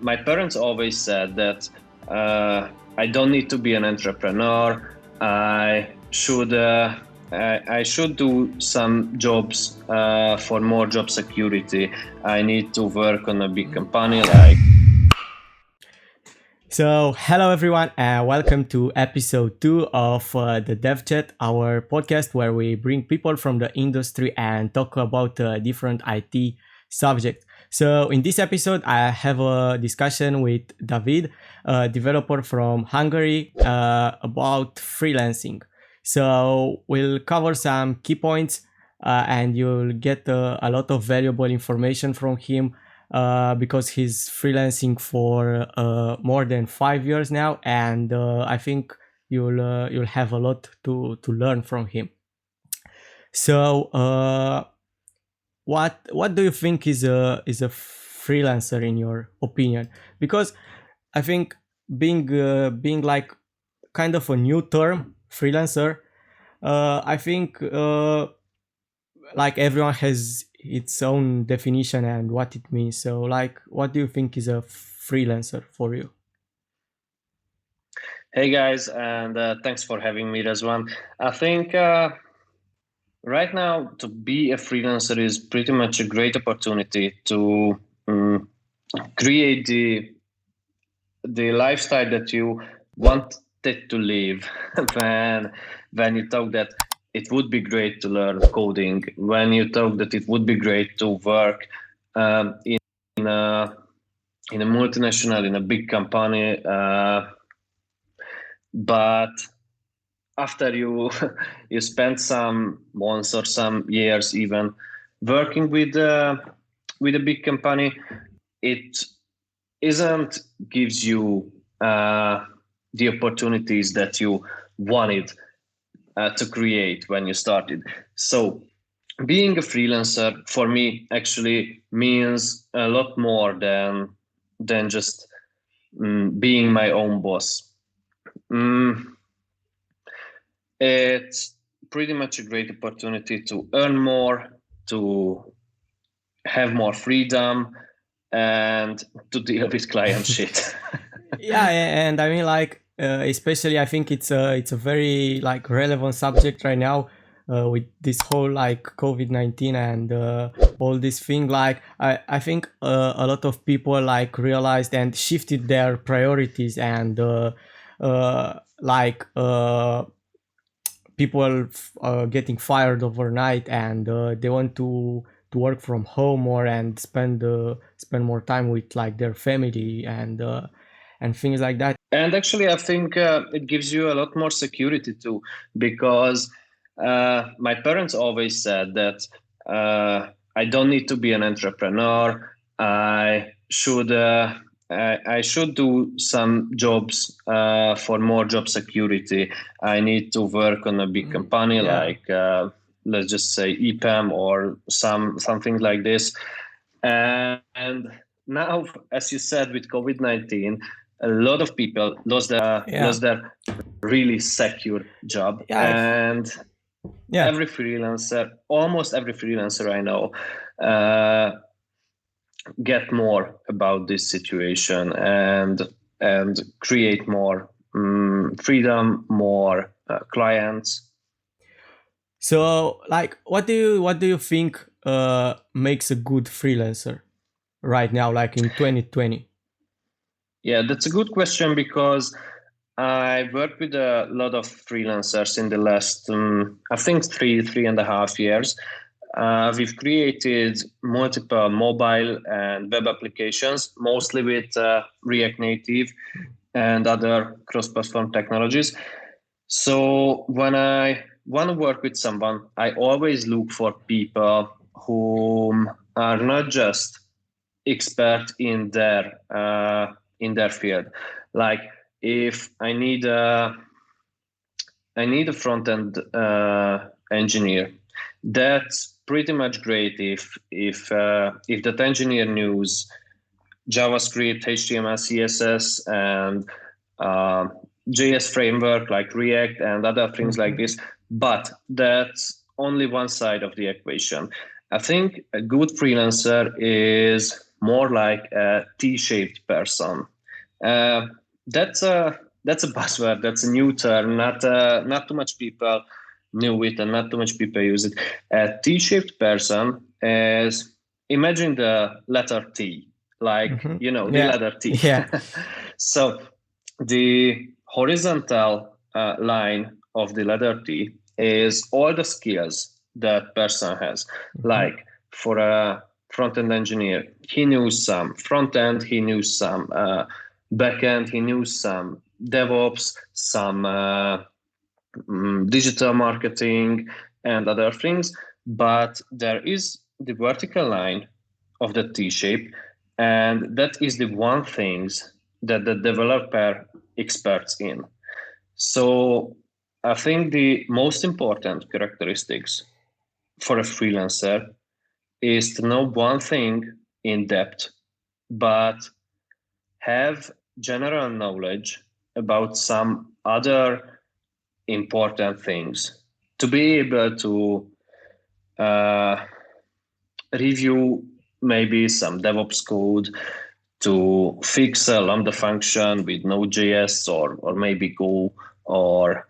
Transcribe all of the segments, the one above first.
My parents always said that I don't need to be an entrepreneur. I should do some jobs for more job security. I need to work on a big company like. So, hello everyone, and welcome to episode 2 of the Dev Chat, our podcast where we bring people from the industry and talk about different IT subjects. So, in this episode, I have a discussion with Dávid, a developer from Hungary, about freelancing. So, we'll cover some key points and you'll get a lot of valuable information from him because he's freelancing for more than 5 years now, and I think you'll have a lot to learn from him. So, what do you think is a freelancer in your opinion? Because I think being like kind of a new term, freelancer. I think like everyone has its own definition and what it means. So, like, what do you think is a freelancer for you? Hey guys, and thanks for having me, Razwan. I think right now to be a freelancer is pretty much a great opportunity to create the lifestyle that you wanted to live when you thought that it would be great to learn coding, when you thought that it would be great to work in a in a multinational, in a big company, but after you you spend some months or some years even working with a big company, it isn't gives you the opportunities that you wanted to create when you started. So being a freelancer for me actually means a lot more than just being my own boss. Mm, it's pretty much a great opportunity to earn more, to have more freedom, and to deal with client shit. Yeah, and I mean, like, especially I think it's a very like relevant subject right now, with this whole like COVID-19 and all this thing. Like, I think a lot of people like realized and shifted their priorities, and like people getting fired overnight, and they want to work from home more and spend more time with like their family and things like that. And actually, I think it gives you a lot more security too, because my parents always said that I don't need to be an entrepreneur. I should do some jobs for more job security. I need to work on a big company Yeah. like let's just say EPAM or something like this. And now, as you said, with COVID-19, a lot of people Yeah. lost their really secure job, Yeah. and Yeah. almost every freelancer I know, uh, get more about this situation and create more freedom, more clients. So, like, what do you think makes a good freelancer right now, like in 2020? Yeah, that's a good question because I worked with a lot of freelancers in the last, I think, 3.5 years. We've created multiple mobile and web applications, mostly with React Native and other cross-platform technologies. So when I want to work with someone, I always look for people who are not just expert in their field. Like if I need a front end engineer, that's pretty much great if that engineer knows JavaScript, HTML, CSS, and uh, JS framework like React and other things like this. But that's only one side of the equation. I think a good freelancer is more like a T-shaped person. Uh, that's a buzzword. That's a new term. Not too much people knew it, and not too much people use it. A T-shaped person is, imagine the letter T, like the Yeah. letter T. Yeah. So the horizontal line of the letter T is all the skills that person has. Like for a front-end engineer, he knew some front-end, he knew some back-end, he knew some DevOps, some digital marketing and other things. But there is the vertical line of the T-shape, and that is the one things that the developer experts in. So I think the most important characteristics for a freelancer is to know one thing in depth, but have general knowledge about some other important things to be able to uh, review maybe some DevOps code, to fix a Lambda function with Node.js or maybe Go or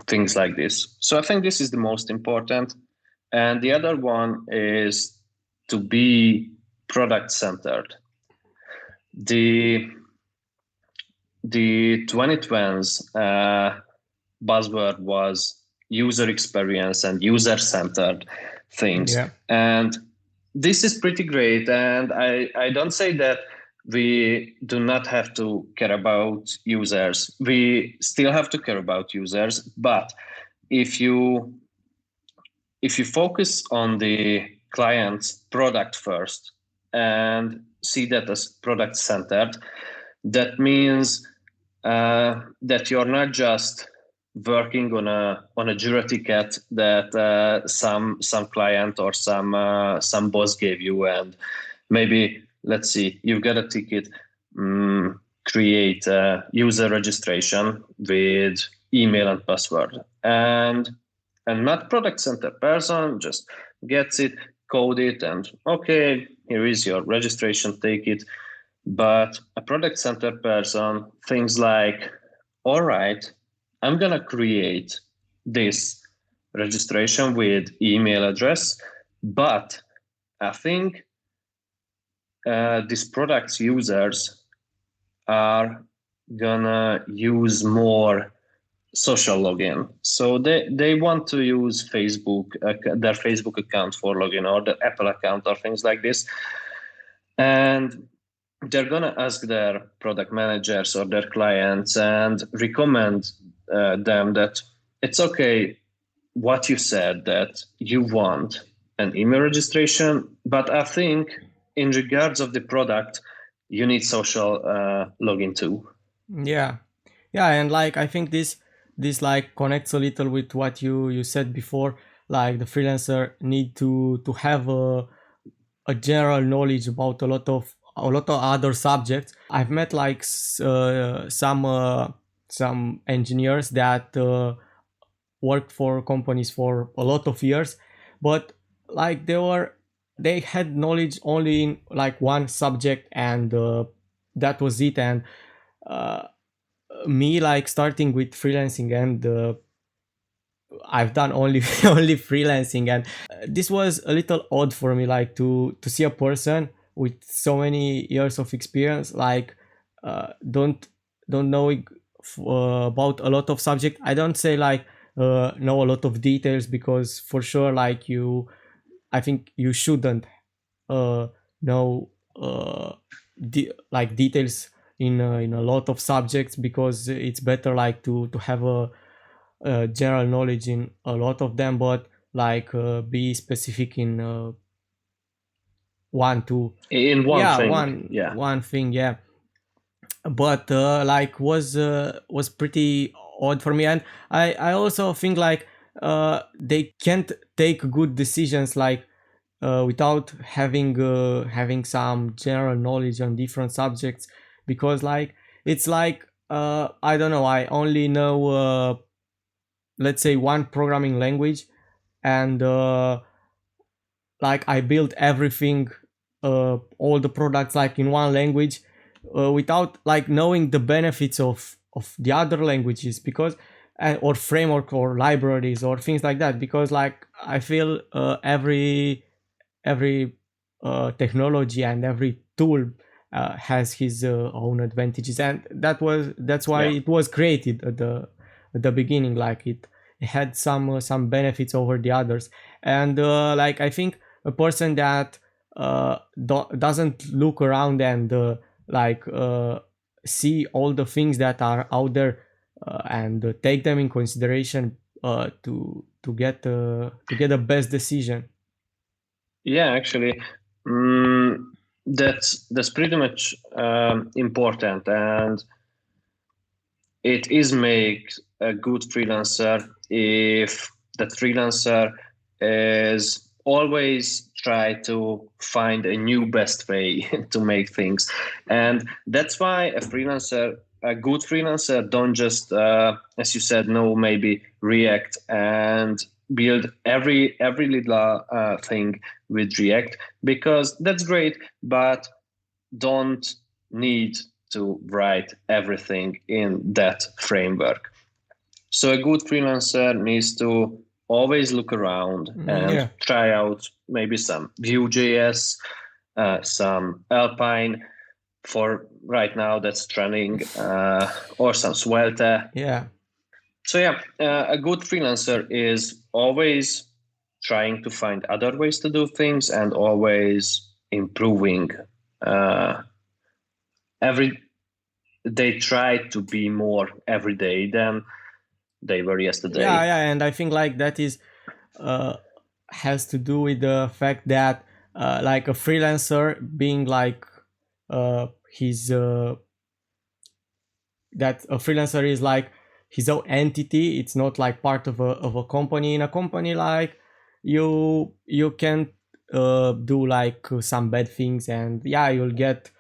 things like this. So I think this is the most important. And the other one is to be product centered. The 2020s buzzword was user experience and user centered things. Yeah. And this is pretty great. And I don't say that we do not have to care about users. We still have to care about users. But if you focus on the client's product first and see that as product centered, that means that you're not just working on a Jira ticket that some client or some boss gave you, and maybe, let's see, you've got a ticket, create a user registration with email and password, and not product center person just gets it, code it, and okay, here is your registration, take it. But a product center person thinks like, all right, I'm gonna create this registration with email address, but I think this product's users are gonna use more social login. So they want to use Facebook, their Facebook account for login, or the Apple account, or things like this. And they're going to ask their product managers or their clients and recommend them that it's okay what you said, that you want an email registration, but I think in regards of the product, you need social login too. Yeah. Yeah, and like I think this like connects a little with what you said before. Like the freelancer need to have a general knowledge about a lot of other subjects. I've met like some engineers that worked for companies for a lot of years, but like they had knowledge only in like one subject, and that was it. And uh, me like starting with freelancing, and I've done only only freelancing, and this was a little odd for me, like to see a person with so many years of experience, like don't know about a lot of subject. I don't say like know a lot of details, because for sure, like I think you shouldn't know like details in a lot of subjects, because it's better like to have a general knowledge in a lot of them, but like be specific in one two In one yeah thing, yeah. one thing, yeah. But like was pretty odd for me, and I also think like they can't take good decisions like without having some general knowledge on different subjects, because like it's like I don't know, I only know let's say one programming language, and like I built everything all the products like in one language without like knowing the benefits of the other languages, because or framework or libraries or things like that, because like I feel every technology and every tool has his own advantages, and that's why Yeah. it was created at the beginning. Like it had some benefits over the others, and like I think a person that doesn't look around and like see all the things that are out there and take them in consideration to get the best decision. Yeah, actually, that's pretty much important, and it is make a good freelancer if the freelancer is always try to find a new best way to make things. And that's why a good freelancer don't just as you said, know maybe React and build every little thing with React, because that's great, but don't need to write everything in that framework. So a good freelancer needs to always look around and Yeah. try out maybe some Vue.js, some Alpine for right now that's trending, or some Svelte. Yeah. So yeah, a good freelancer is always trying to find other ways to do things and always improving. Uh, every They try to be more every day than they were Yeah, yesterday. yeah, and I think like that is uh has to do with the fact that like a freelancer being like his that a freelancer is like his own entity. It's not like part of a company. In a company, like you can do like some bad things, and yeah, you'll get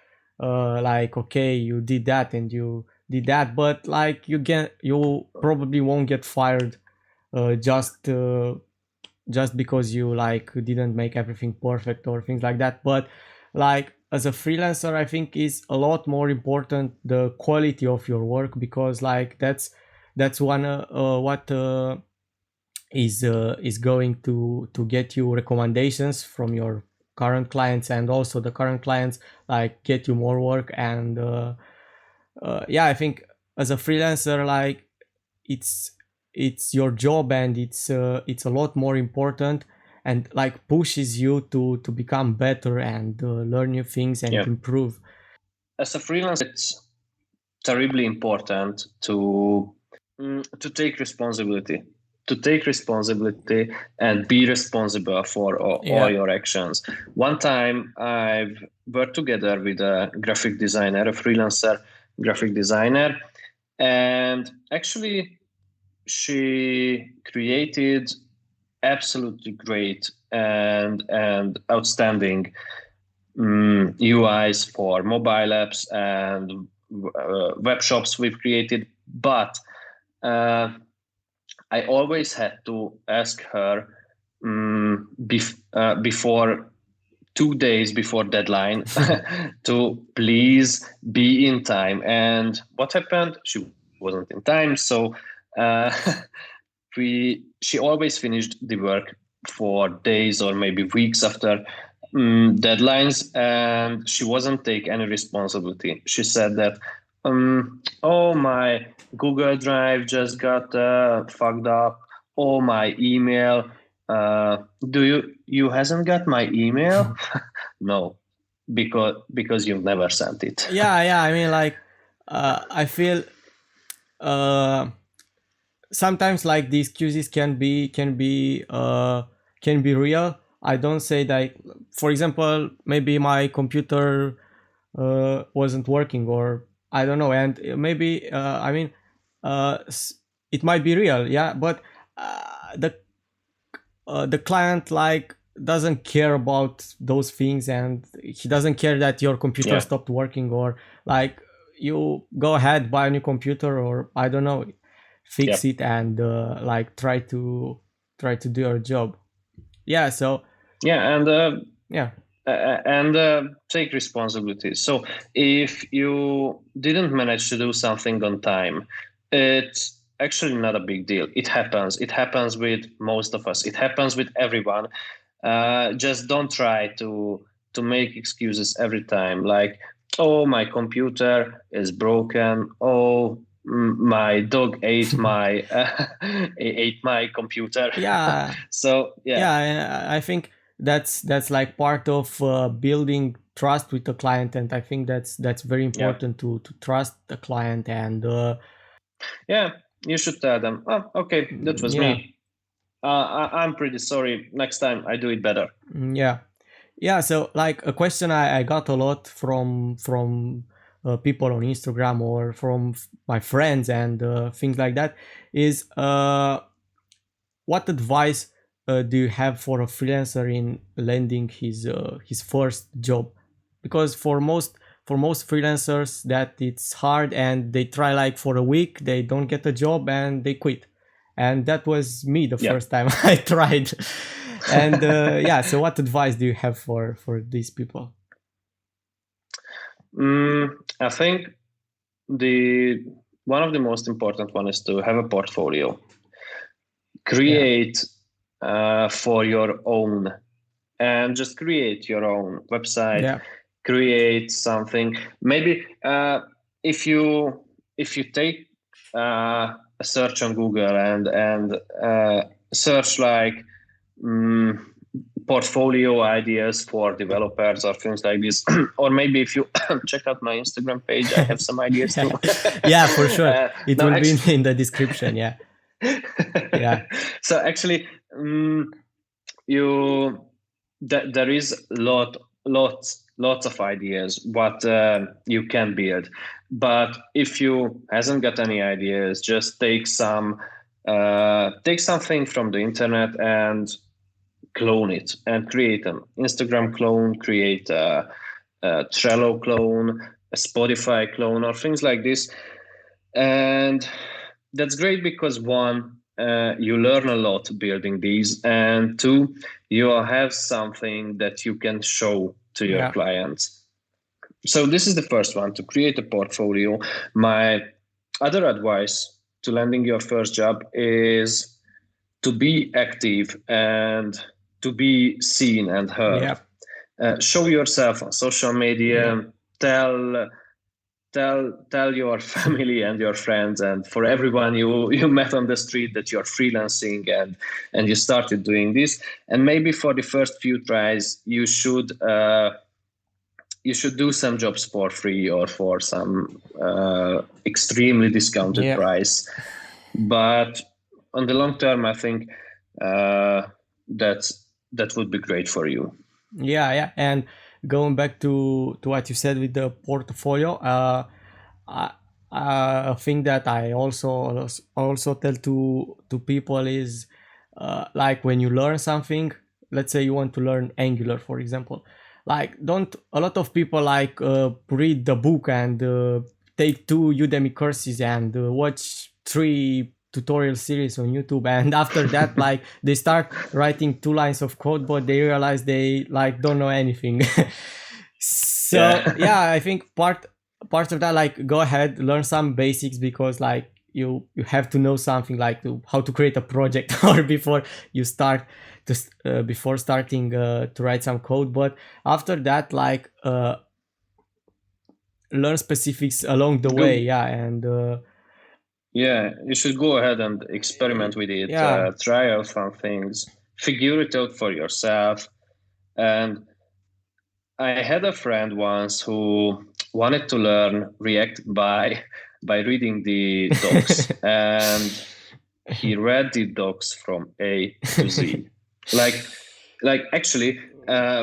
like, okay, you did that and you did that, but like you probably won't get fired uh, just uh, just because you like didn't make everything perfect or things like that. But like as a freelancer, I think is a lot more important the quality of your work, because like that's one what is going to get you recommendations from your current clients, and also the current clients like get you more work. And yeah, I think as a freelancer, like it's it's your job, and it's a lot more important, and like pushes you to become better and learn new things and Yeah. improve. As a freelancer, it's terribly important to take responsibility, and be responsible for all Yeah. your actions. One time I've worked together with a graphic designer, a freelancer graphic designer, and actually she created absolutely great and outstanding UIs for mobile apps and web shops we've created. But uh, I always had to ask her before 2 days before deadline to please be in time. And what happened? She wasn't in time, so uh, she always finished the work for days or maybe weeks after deadlines, and she wasn't take any responsibility. She said that, oh, my Google Drive just got fucked up. Oh, my email. Do you hasn't got my email? No, because you've never sent it. Yeah, yeah, I mean like I feel uh sometimes like the excuses can be real. I don't say that, for example, maybe my computer wasn't working, or I don't know, and maybe I mean it might be real, yeah, but the client like doesn't care about those things, and he doesn't care that your computer Yeah. stopped working, or like you go ahead, buy a new computer, or I don't know, fix Yep. it, and like try to do your job. Yeah, so Yeah, and yeah. and take responsibility. So if you didn't manage to do something on time, it's actually not a big deal. It happens. It happens with most of us. It happens with everyone. Just don't try to make excuses every time. Like, oh, my computer is broken. Oh, my dog ate my ate my computer. Yeah, So yeah, yeah, I think that's like part of building trust with the client, and I think that's very yeah. important to trust the client. And Yeah, you should tell them, oh, okay, that was yeah. me. I'm pretty sorry. Next time I do it better. Yeah, yeah. So like a question I got a lot from people on Instagram or from my friends and things like that is what advice do you have for a freelancer in landing his first job? Because for most freelancers that it's hard, and they try like for a week, they don't get a job and they quit. And that was me the Yeah. first time I tried. And yeah, so what advice do you have for these people? I think the one of the most important one is to have a portfolio. Yeah, Create for your own, and just create your own website. yeah, Create something. Maybe if you if you take a search on Google and search like portfolio ideas for developers or things like this, or maybe if you check out my Instagram page, I have some ideas too. yeah, for sure. It No, will be actually, in the description. Yeah, yeah, so actually, you there is lots of ideas what you can build, but if you hasn't got any ideas, just take something from the internet and clone it and create an Instagram clone, create a Trello clone, a Spotify clone, or things like this. And that's great because one, you learn a lot building these, and two, you have something that you can show to your yeah, clients. So this is the first one, to create a portfolio. My other advice to landing your first job is to be active and to be seen and heard. yeah, Show yourself on social yeah. media. Tell tell your family and your friends and for everyone you met on the street that you're freelancing and you started doing this. And maybe for the first few tries, you should do some jobs for free or for some extremely discounted Yeah. price. But on the long term, I think that would be great for you. Yeah, yeah. And going back to what you said with the portfolio, I, a thing that I also tell to people is like when you learn something, let's say you want to learn Angular, for example, like don't a lot of people like read the book and take 2 Udemy courses and watch 3 tutorial series on YouTube, and after that like they start writing 2 lines of code, but they realize they like don't know anything. So Yeah. yeah, I think part of that, like go ahead, learn some basics, because like you have to know something like how to create a project or before you start to before starting to write some code. But after that, like learn specifics along the way. Go. Yeah, and Yeah, you should go ahead and experiment with it, yeah, try out some things, figure it out for yourself. And I had a friend once who wanted to learn React by reading the docs, and he read the docs from A to Z. Like, actually,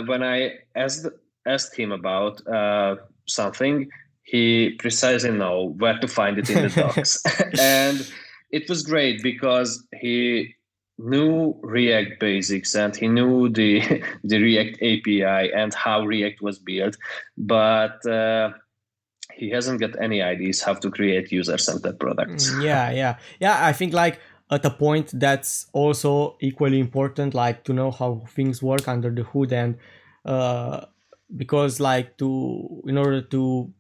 when I asked him about something, he precisely know where to find it in the docs, and it was great because he knew React basics and he knew the the React API and how React was built, but he hasn't got any ideas how to create user-centered products. yeah, yeah, yeah. I think like at a point that's also equally important, like to know how things work under the hood, and because like to in order to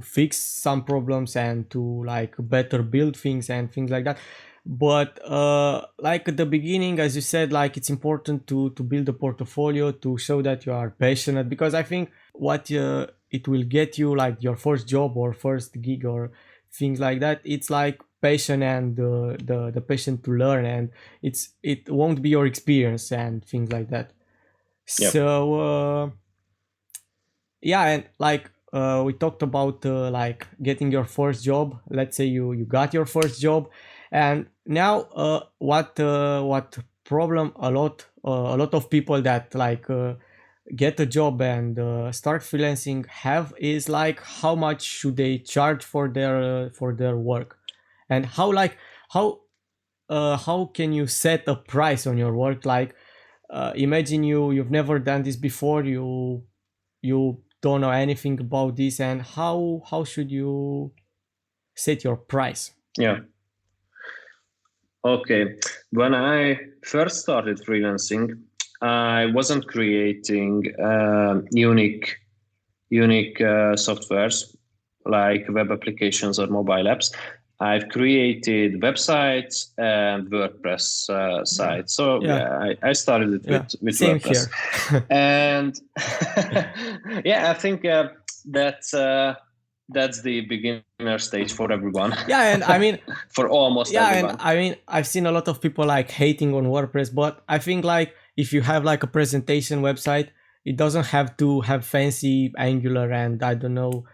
fix some problems and to like better build things and things like that. But like at the beginning, as you said, like it's important to build a portfolio to show that you are passionate, because I think what it will get you, like your first job or first gig or things like that, it's like passion and the passion to learn, and it won't be your experience and things like that. Yep. So yeah, and like we talked about like getting your first job. Let's say you got your first job, and now what problem a lot of people that like get a job and start freelancing have is like how much should they charge for their work, and how like how can you set a price on your work? Like imagine you've never done this before, you don't know anything about this, and how should you set your price? Yeah. Okay. When I first started freelancing, I wasn't creating unique softwares like web applications or mobile apps. I've created websites and WordPress sites. So Yeah, I started it yeah, with same WordPress, here. and yeah, I think that's the beginner stage for everyone. Yeah, and I mean, For almost yeah, and everyone. I mean, I've seen a lot of people like hating on WordPress, but I think like if you have like a presentation website, it doesn't have to have fancy Angular and I don't know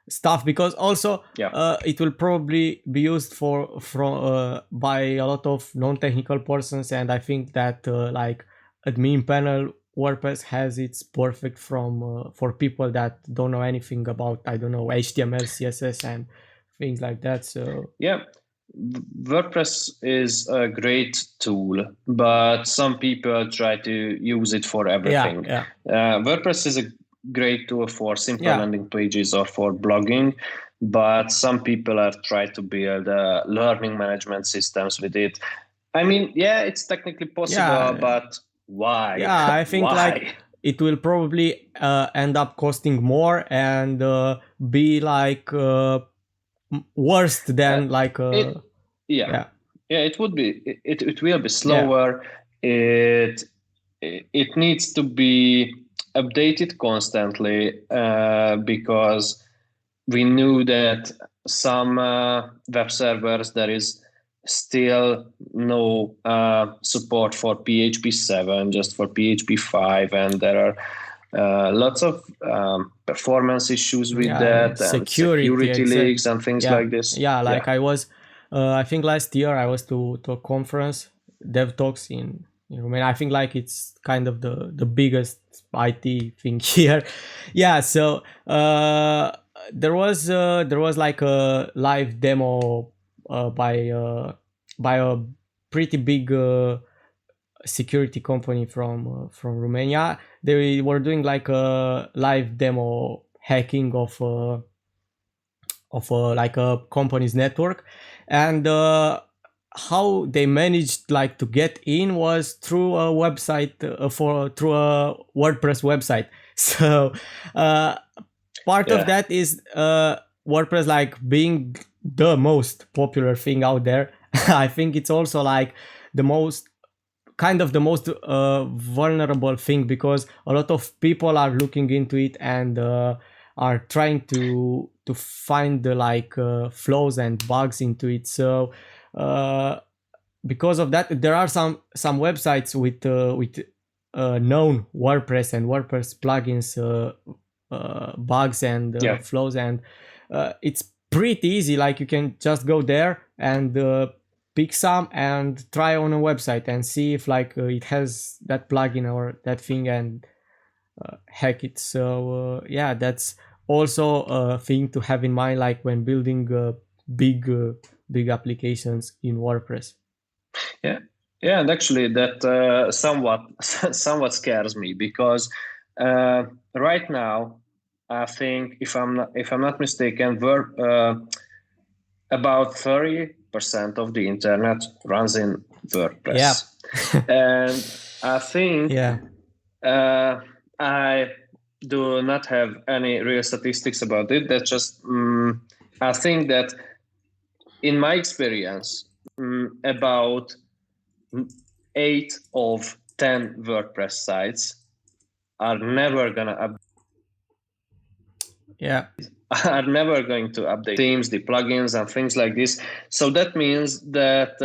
stuff, because also Yeah. it will probably be used for from by a lot of non-technical persons, and I think that like admin panel WordPress has its perfect from for people that don't know anything about, I don't know, HTML, CSS, and things like that. So Yeah, WordPress is a great tool, but some people try to use it for yeah, everything. yeah, WordPress is a great tool for simple yeah, landing pages or for blogging, but some people have tried to build learning management systems with it. I mean, yeah, it's technically possible, yeah, but why? yeah. I think like Why? it will probably end up costing more and be like worse Uh, than like it, yeah, yeah, yeah, it would be. It will be yeah, slower. It it needs to be updated constantly because we knew that some web servers there is still no support for PHP 7, just for PHP 5, and there are lots of performance issues with yeah, that and security, security exact. leaks and things Yeah, like this. yeah. Yeah. Like I was, I think last year I was to a conference, Dev Talks in Romania. I think like it's kind of the biggest IT thing here. Yeah, so there was like a live demo by a pretty big security company from Romania. They were doing like a live demo hacking of like a company's network, and how they managed like to get in was through a website for through a WordPress website. So uh, part of Yeah. that is WordPress like being the most popular thing out there. I think it's also like the most kind of the most vulnerable thing, because a lot of people are looking into it and are trying to find the like flaws and bugs into it. So because of that, there are some websites with known WordPress and WordPress plugins bugs and Yeah. flaws, and it's pretty easy. Like you can just go there and pick some and try on a website and see if like it has that plugin or that thing, and hack it. So yeah, that's also a thing to have in mind, like when building big big applications in WordPress. Yeah, yeah, and actually that somewhat somewhat scares me because right now I think if I'm not mistaken, we're about 30% of the internet runs in Yeah. WordPress, and I think Yeah. uh, I do not have any real statistics about it. That's just I think that in my experience, about 8 of 10 WordPress sites are never gonna are never going to update themes, the plugins, and things like this. So that means that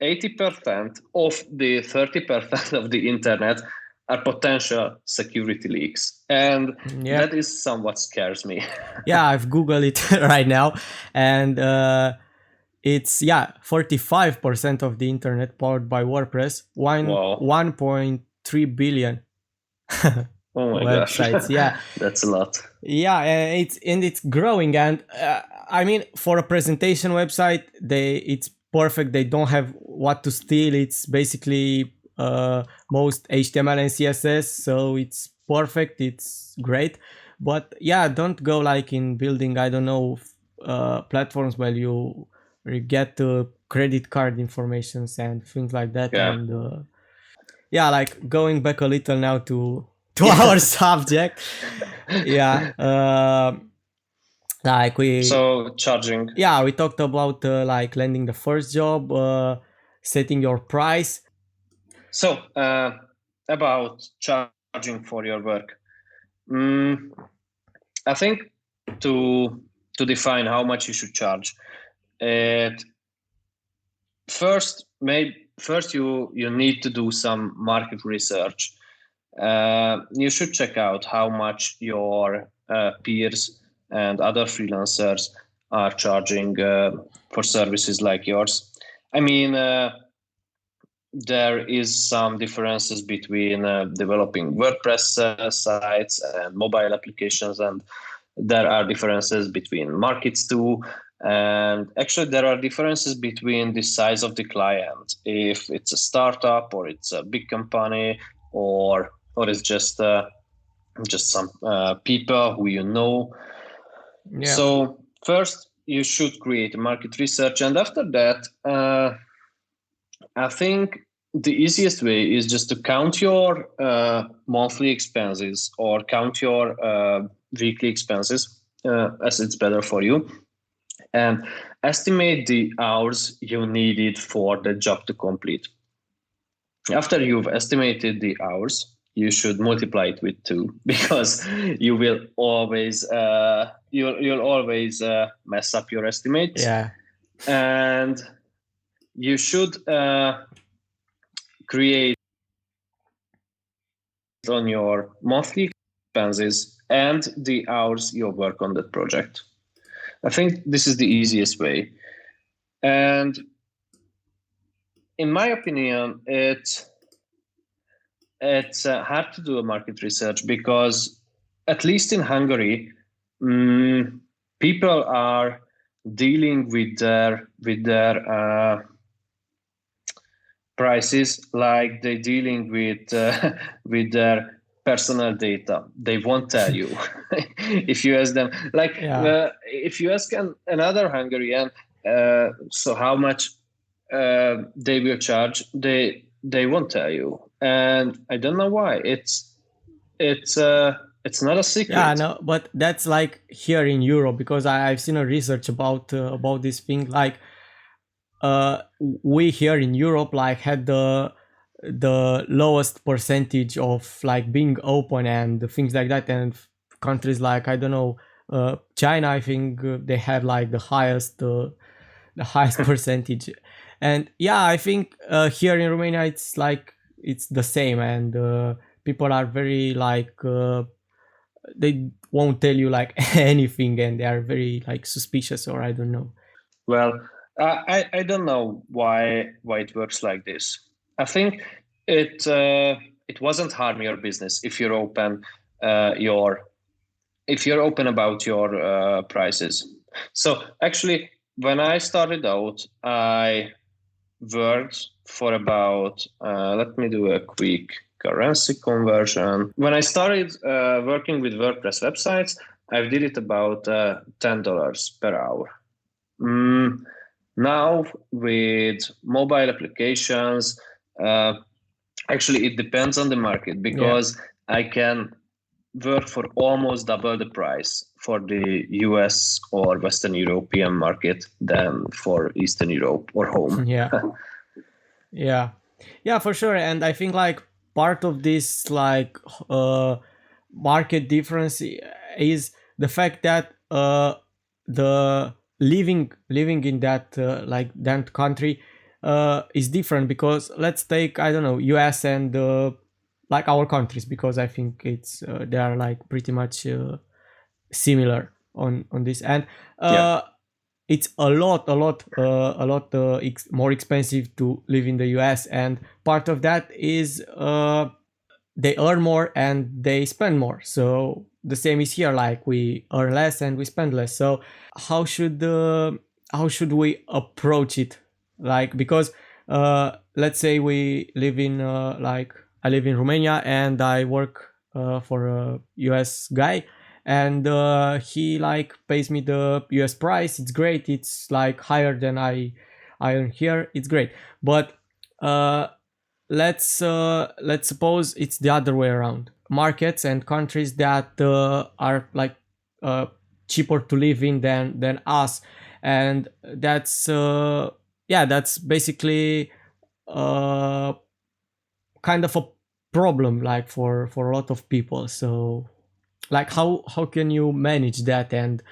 80% of the 30% of the internet are potential security leaks, and that is somewhat scares me. Yeah, I've Googled it right now, and it's 45% of the internet powered by WordPress. 1.3 billion Oh my websites. gosh. Yeah, that's a lot. Yeah, it's growing, and I mean, for a presentation website, it's perfect. They don't have what to steal. It's basically most HTML and CSS, so it's perfect. It's great, but yeah, don't go like in building, I don't know, platforms where you get credit card informations and things like that. Yeah. And like going back a little now to our subject. Like charging. We talked about like landing the first job, setting your price. So about charging for your work, I think to define how much you should charge, first you need to do some market research. You should check out how much your peers and other freelancers are charging for services like yours. I mean, there is some differences between developing WordPress sites and mobile applications, and there are differences between markets too. And actually, there are differences between the size of the client, if it's a startup or it's a big company, or it's just some people who you know. Yeah. So first, you should create market research, and after that, I think the easiest way is just to count your monthly expenses or count your weekly expenses, as it's better for you, and estimate the hours you needed for the job to complete. After you've estimated the hours, you should multiply it with 2, because you will always you'll always mess up your estimates. Yeah. And you should create on your monthly expenses and the hours you work on that project. I think this is the easiest way. And in my opinion, it's hard to do a market research, because at least in Hungary, people are dealing with their prices like they're dealing with their personal data. They won't tell you. If you ask them, like, if you ask another Hungarian, so how much they will charge, they won't tell you, and I don't know why. It's not a secret. Yeah, no, but that's like here in Europe, because I've seen a research about this thing. Like, we here in Europe like had the lowest percentage of like being open and things like that, and countries like, I don't know, China, I think they had like the highest percentage. And I think here in Romania it's like it's the same, and people are very like they won't tell you like anything, and they are very like suspicious, or I don't know. Well, I don't know why it works like this. I think it wasn't harm your business if you're open about your prices. So actually, when I started out, I worked for about let me do a quick currency conversion. When I started working with WordPress websites, I did it about $10 per hour. Now with mobile applications, actually it depends on the market, because I can work for almost double the price for the US or Western European market than for Eastern Europe or home. Yeah. Yeah, for sure. And I think like part of this like market difference is the fact that the living in that like that country is different, because let's take, I don't know, US and like our countries, because I think it's they are like pretty much similar on this. And Yeah. it's a lot more expensive to live in the US, and part of that is they earn more and they spend more. So the same is here, like we earn less and we spend less. So how should how should we approach it? Like, because let's say we live in like I live in Romania and I work for a US guy, and he like pays me the US price. It's great. It's like higher than I earn here. It's great. But let's suppose it's the other way around. Markets and countries that are like uh, cheaper to live in than us, and that's yeah, that's basically uh, kind of a problem, like for a lot of people. So like how can you manage that and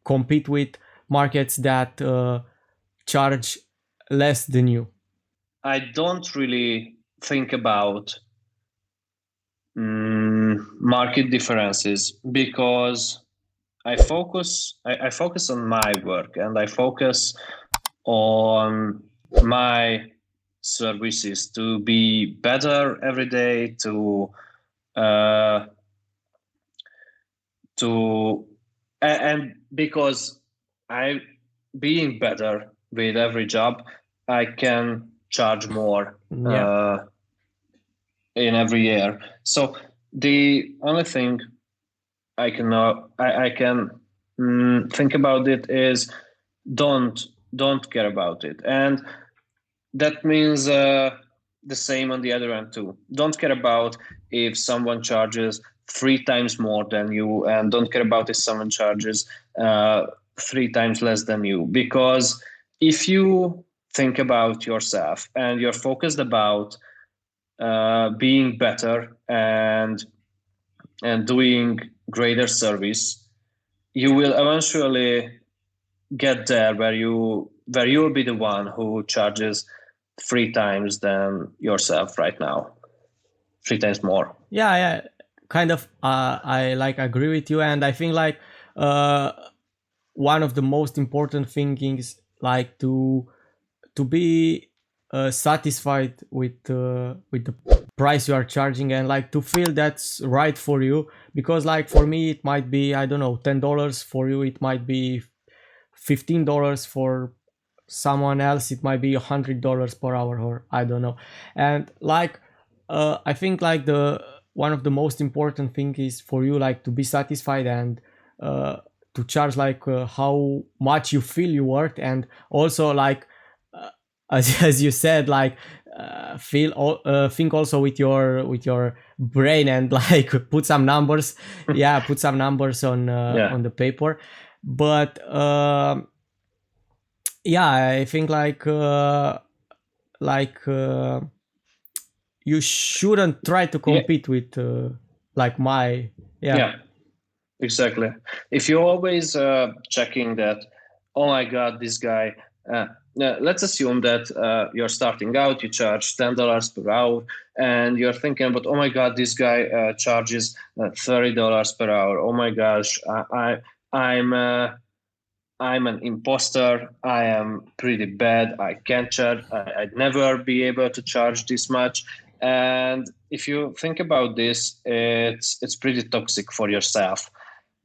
compete with markets that charge less than you? I don't really think about market differences because I focus on my work, and I focus on my services to be better every day, uh, to and because I being better with every job, I can charge more Yeah. in every year. So the only thing I can think about it is don't don't care about it, and that means the same on the other end too. Don't care about if someone charges 3 times more than you, and don't care about if someone charges 3 times less than you, because if you think about yourself and you're focused about being better and doing greater service, you will eventually get there where you'll be the one who charges 3 times than yourself right now, 3 times more. Yeah, kind of I like agree with you, and I think like uh one of the most important things, like to be satisfied with the price you are charging, and like to feel that's right for you. Because like for me it might be, I don't know, $10. For you it might be $15. For someone else it might be $100 per hour, or I don't know. And like I think like the one of the most important thing is for you like to be satisfied, and uh, to charge like how much you feel you worth. And also like as you said, like think also with your brain, and like put some numbers, yeah, put some numbers Yeah. on the paper. But yeah, I think like you shouldn't try to Yeah. compete with like my yeah. Yeah. Exactly. If you're always checking that, oh my God, this guy. Let's assume that you're starting out, you charge $10 per hour, and you're thinking, but oh my God, this guy charges $30 per hour. Oh my gosh, I'm I'm an imposter. I am pretty bad. I can't charge. I'd never be able to charge this much. And if you think about this, it's pretty toxic for yourself.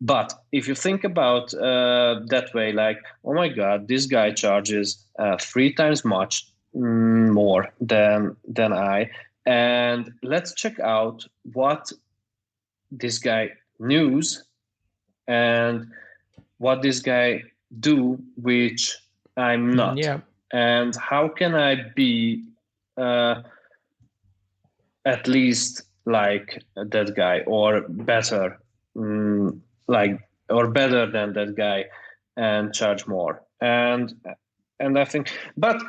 But if you think about that way, like, oh my God, this guy charges 3 times much more than I, and let's check out what this guy knows and what this guy do, which I'm not, Yeah, and how can I be uh, at least like that guy or better like or better than that guy and charge more. And I think, but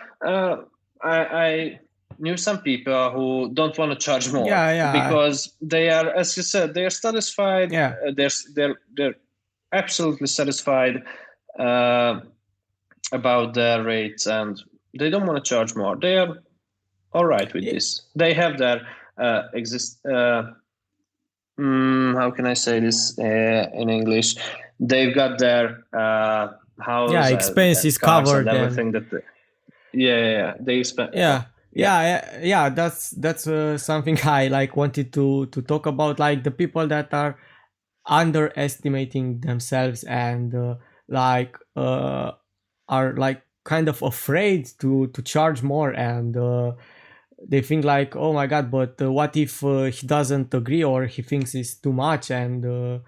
I knew some people who don't want to charge more because they are, as you said, they are satisfied. They're absolutely satisfied about their rates, and they don't want to charge more. They are all right with this. They have their how can I say this in English? They've got their house, expenses and cars covered, and everything. They spend. That's something I like wanted to talk about, like the people that are underestimating themselves and are like kind of afraid to charge more, and they think like, oh my god, but what if he doesn't agree or he thinks it's too much, and a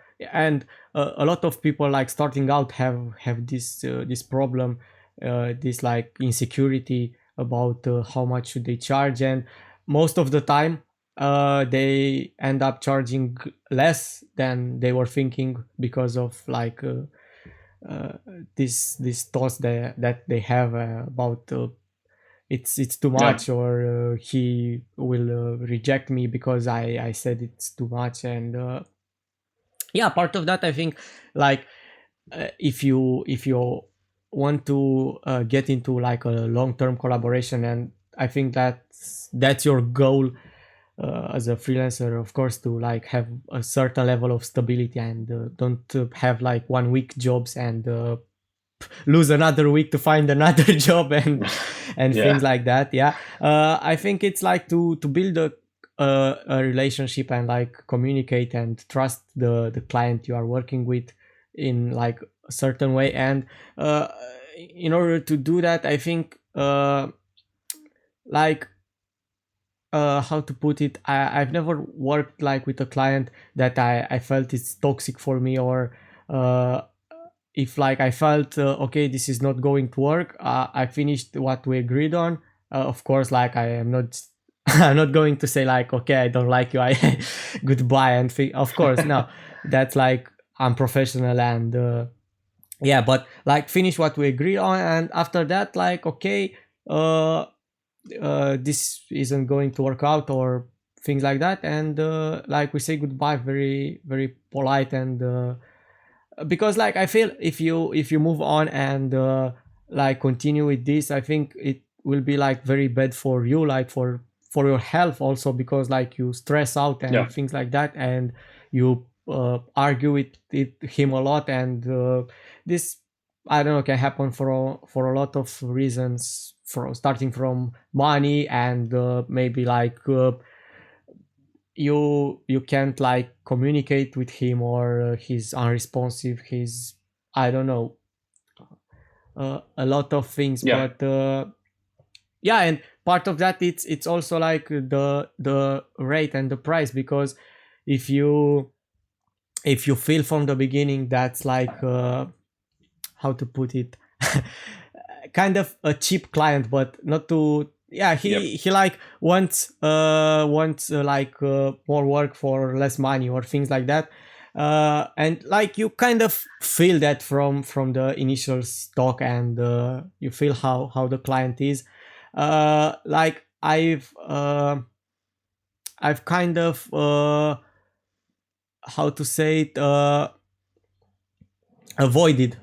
lot of people like starting out have this problem, this like insecurity about how much should they charge, and most of the time they end up charging less than they were thinking because of like this thoughts that they have about it's too much, or he will reject me because I said it's too much. And part of that, I think, like if you want to get into like a long-term collaboration, and I think that's your goal as a freelancer, of course, to like have a certain level of stability and don't have like 1 week jobs and lose another week to find another job and things like that. I think it's like to build a relationship and like communicate and trust the client you are working with in like a certain way. And in order to do that, I think like how to put it, I've never worked like with a client that I felt it's toxic for me, or if like I felt okay, this is not going to work, I finished what we agreed on. Of course, like I am not I'm not going to say like, okay, I don't like you, I goodbye and of course, no, that's like unprofessional. And but like finish what we agreed on, and after that, like, okay, this isn't going to work out or things like that, and like we say goodbye very very polite. And because like I feel if you move on and like continue with this, I think it will be like very bad for you, like for your health also, because like you stress out and things like that, and you argue with him a lot, and this, I don't know, can happen for a lot of reasons, for starting from money, and maybe like you can't like communicate with him, or he's unresponsive, he's, I don't know, a lot of things. But and part of that, it's also like the rate and the price, because if you feel from the beginning that's like how to put it, kind of a cheap client, but not to he like wants like more work for less money or things like that, and like you kind of feel that from the initial stock, and you feel how the client is, like I've kind of how to say it, avoided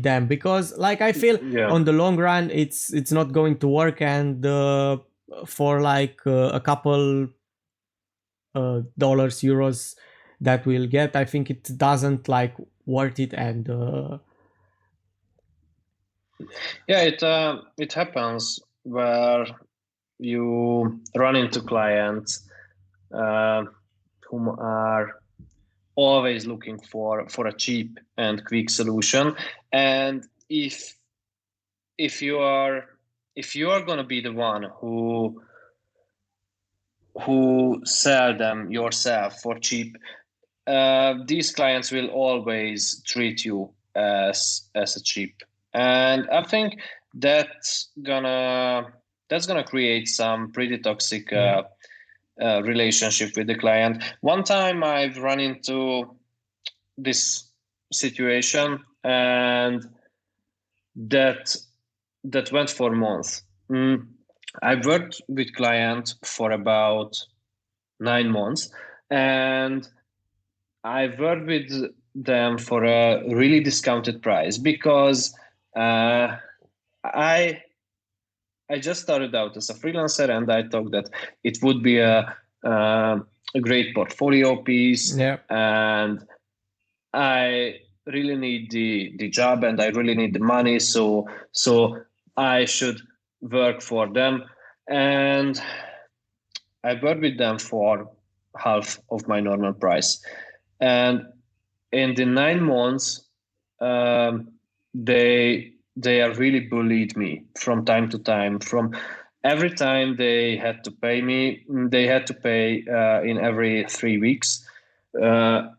them, because like I feel on the long run it's not going to work, and for like a couple dollars, euros that we'll get, I think it doesn't like worth it. And it happens where you run into clients whom are always looking for a cheap and quick solution, and if you are going to be the one who sell them yourself for cheap, these clients will always treat you as a cheap, and I think that's gonna create some pretty toxic relationship with the client. One time I've run into this situation, and that went for months. I worked with client for about 9 months, and I worked with them for a really discounted price because I I just started out as a freelancer, and I thought that it would be a great portfolio piece, Yeah. and I really need the job, and I really need the money, so I should work for them, and I worked with them for half of my normal price, and in the 9 months, they are really bullied me from time to time. From every time they had to pay me, they had to pay in every 3 weeks.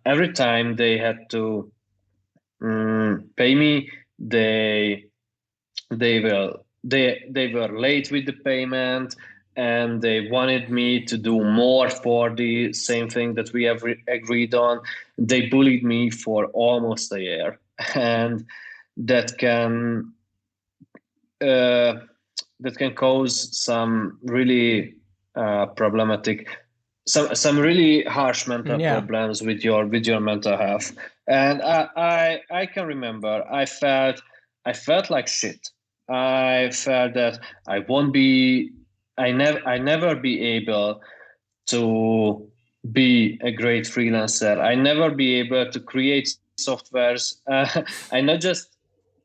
Every time they had to pay me, they were late with the payment, and they wanted me to do more for the same thing that we have agreed on. They bullied me for almost a year, and that can uh, that can cause some really problematic, some really harsh mental Yeah. problems with your mental health. And I can remember I felt like shit. I felt that I won't be I never be able to be a great freelancer. I never be able to create softwares. I not just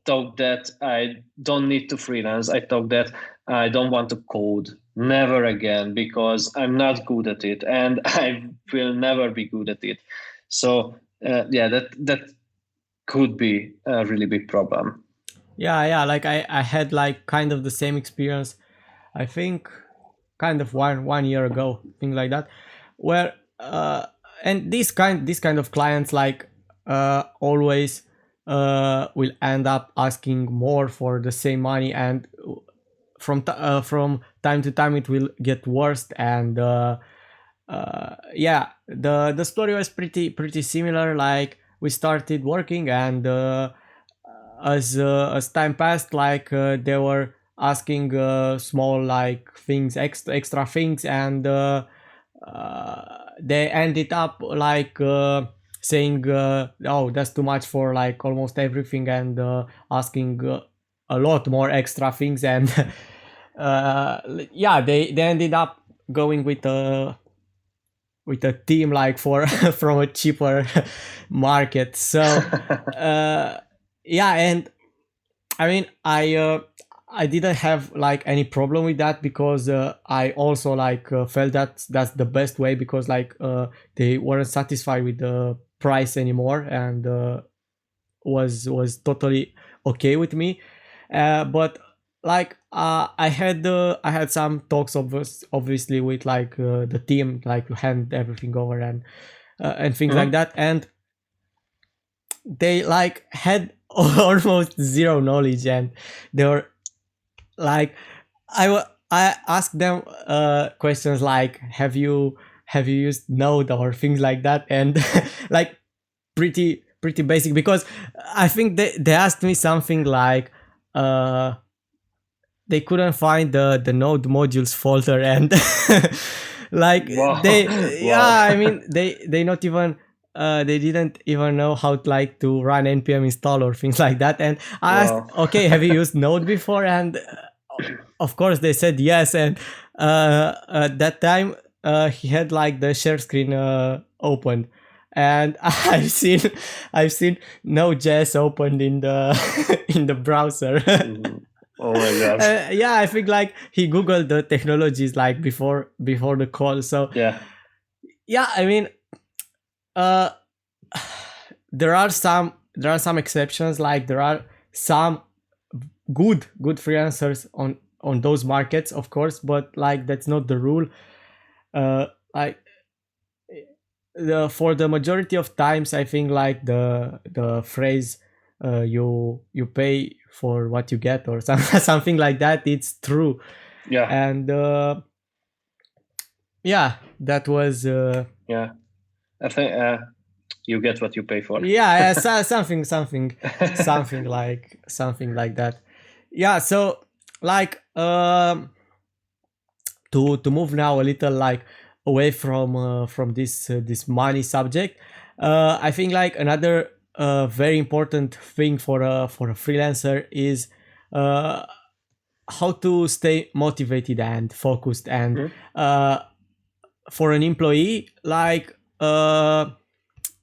thought that I don't need to freelance. I thought that I don't want to code never again because I'm not good at it, and I will never be good at it. So yeah, that could be a really big problem. Yeah, like I had like kind of the same experience, I think kind of one year ago, thing like that, where and this kind of clients like always will end up asking more for the same money, and from time to time it will get worse. And yeah, the story was pretty similar. Like we started working, and as time passed, like they were asking small like things, extra things, and they ended up like saying oh, that's too much for like almost everything, and asking a lot more extra things. And yeah, they ended up going with a team like for from a cheaper market. So yeah, and I mean, I didn't have like any problem with that, because I also like felt that that's the best way, because like they weren't satisfied with the price anymore, and was totally okay with me. But like I had some talks obviously with like the team, like to hand everything over, and things like Mhm. that, and they like had almost zero knowledge, and they were like I asked them questions like, have you used Node or things like that, and like pretty basic, because I think they asked me something like uh they couldn't find the Node modules folder, and like Wow, they, wow. yeah, I mean, they not even they didn't even know how to like to run npm install or things like that. And I asked, Wow. okay, have you used Node before? And of course they said yes. And at that time he had like the share screen opened, and I've seen Node.js opened in the in the browser. Mhm. Oh my gosh. Yeah, I think like he googled the technologies like before the call. So Yeah. yeah, I mean, uh there are some exceptions. Like there are some good freelancers on those markets, of course, but like that's not the rule. Like for the majority of times, I think like the phrase you pay for what you get, or something like that, it's true. Yeah. And yeah, that was Yeah. I think you get what you pay for. Yeah, something like that. Yeah, so like to move now a little like away from this money subject, I think like another very important thing for a freelancer is uh how to stay motivated and focused. And Mhm. uh for an employee, like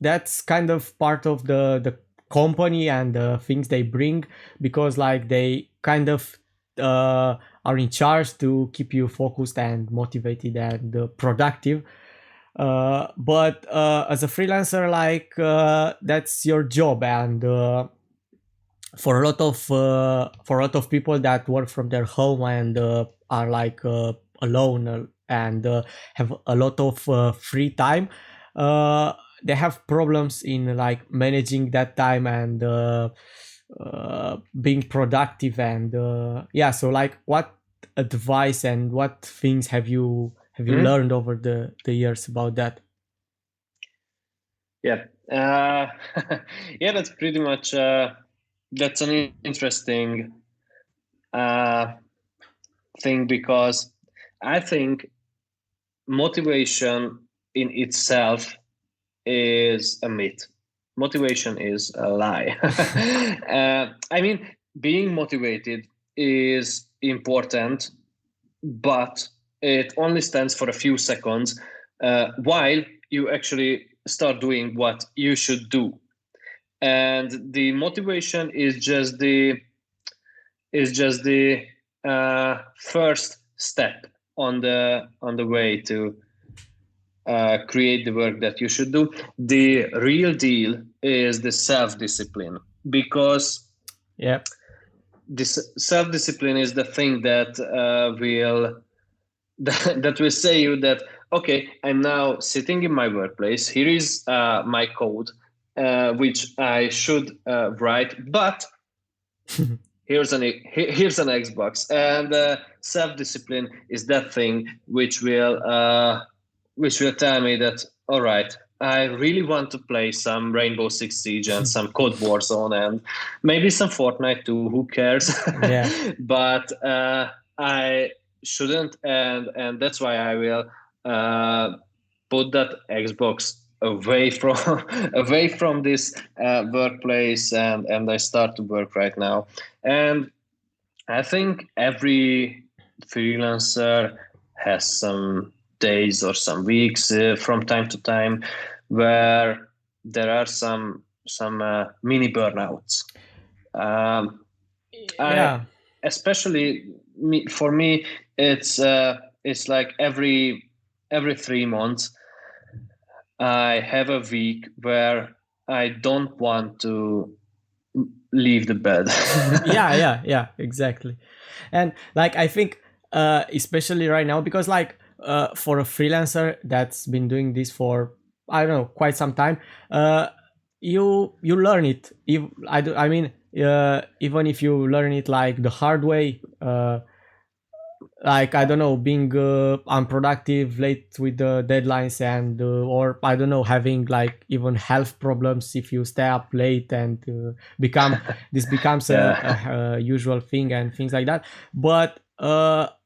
that's kind of part of the company and the things they bring, because like they kind of are in charge to keep you focused and motivated and productive. But as a freelancer, like that's your job. And for a lot of people that work from their home and are like alone, and have a lot of free time, uh, they have problems in like managing that time and being productive. And yeah, so like what advice and what things have you Mhm. learned over the years about that? Yeah. Yeah, that's pretty much that's an interesting uh, thing, because I think motivation in itself is a myth. Motivation is a lie. I mean, being motivated is important, but it only stands for a few seconds while you actually start doing what you should do. And the motivation is just the first step on the way to create the work that you should do. The real deal is the self-discipline, because Yeah. this self-discipline is the thing that will that will say you that, okay, I'm now sitting in my workplace, here is my code which I should write, but here's an Xbox. And self-discipline is that thing which will tell me that, all right, I really want to play some Rainbow Six Siege and some Code Warzone and maybe some Fortnite too. Who cares? Yeah. But I shouldn't, and that's why I will uh, put that Xbox away from away from this workplace, and I start to work right now. And I think every freelancer has some days or some weeks from time to time where there are some mini burnouts. Um, I Yeah. especially for me, it's like every 3 months I have a week where I don't want to leave the bed. Yeah, exactly. And like I think especially right now, because like for a freelancer that's been doing this for, I don't know, quite some time, uh you learn it. If I mean, even if you learn it like the hard way, like I don't know, being unproductive, late with the deadlines, and or I don't know, having like even health problems if you stay up late, and become this becomes Yeah. a usual thing and things like that. But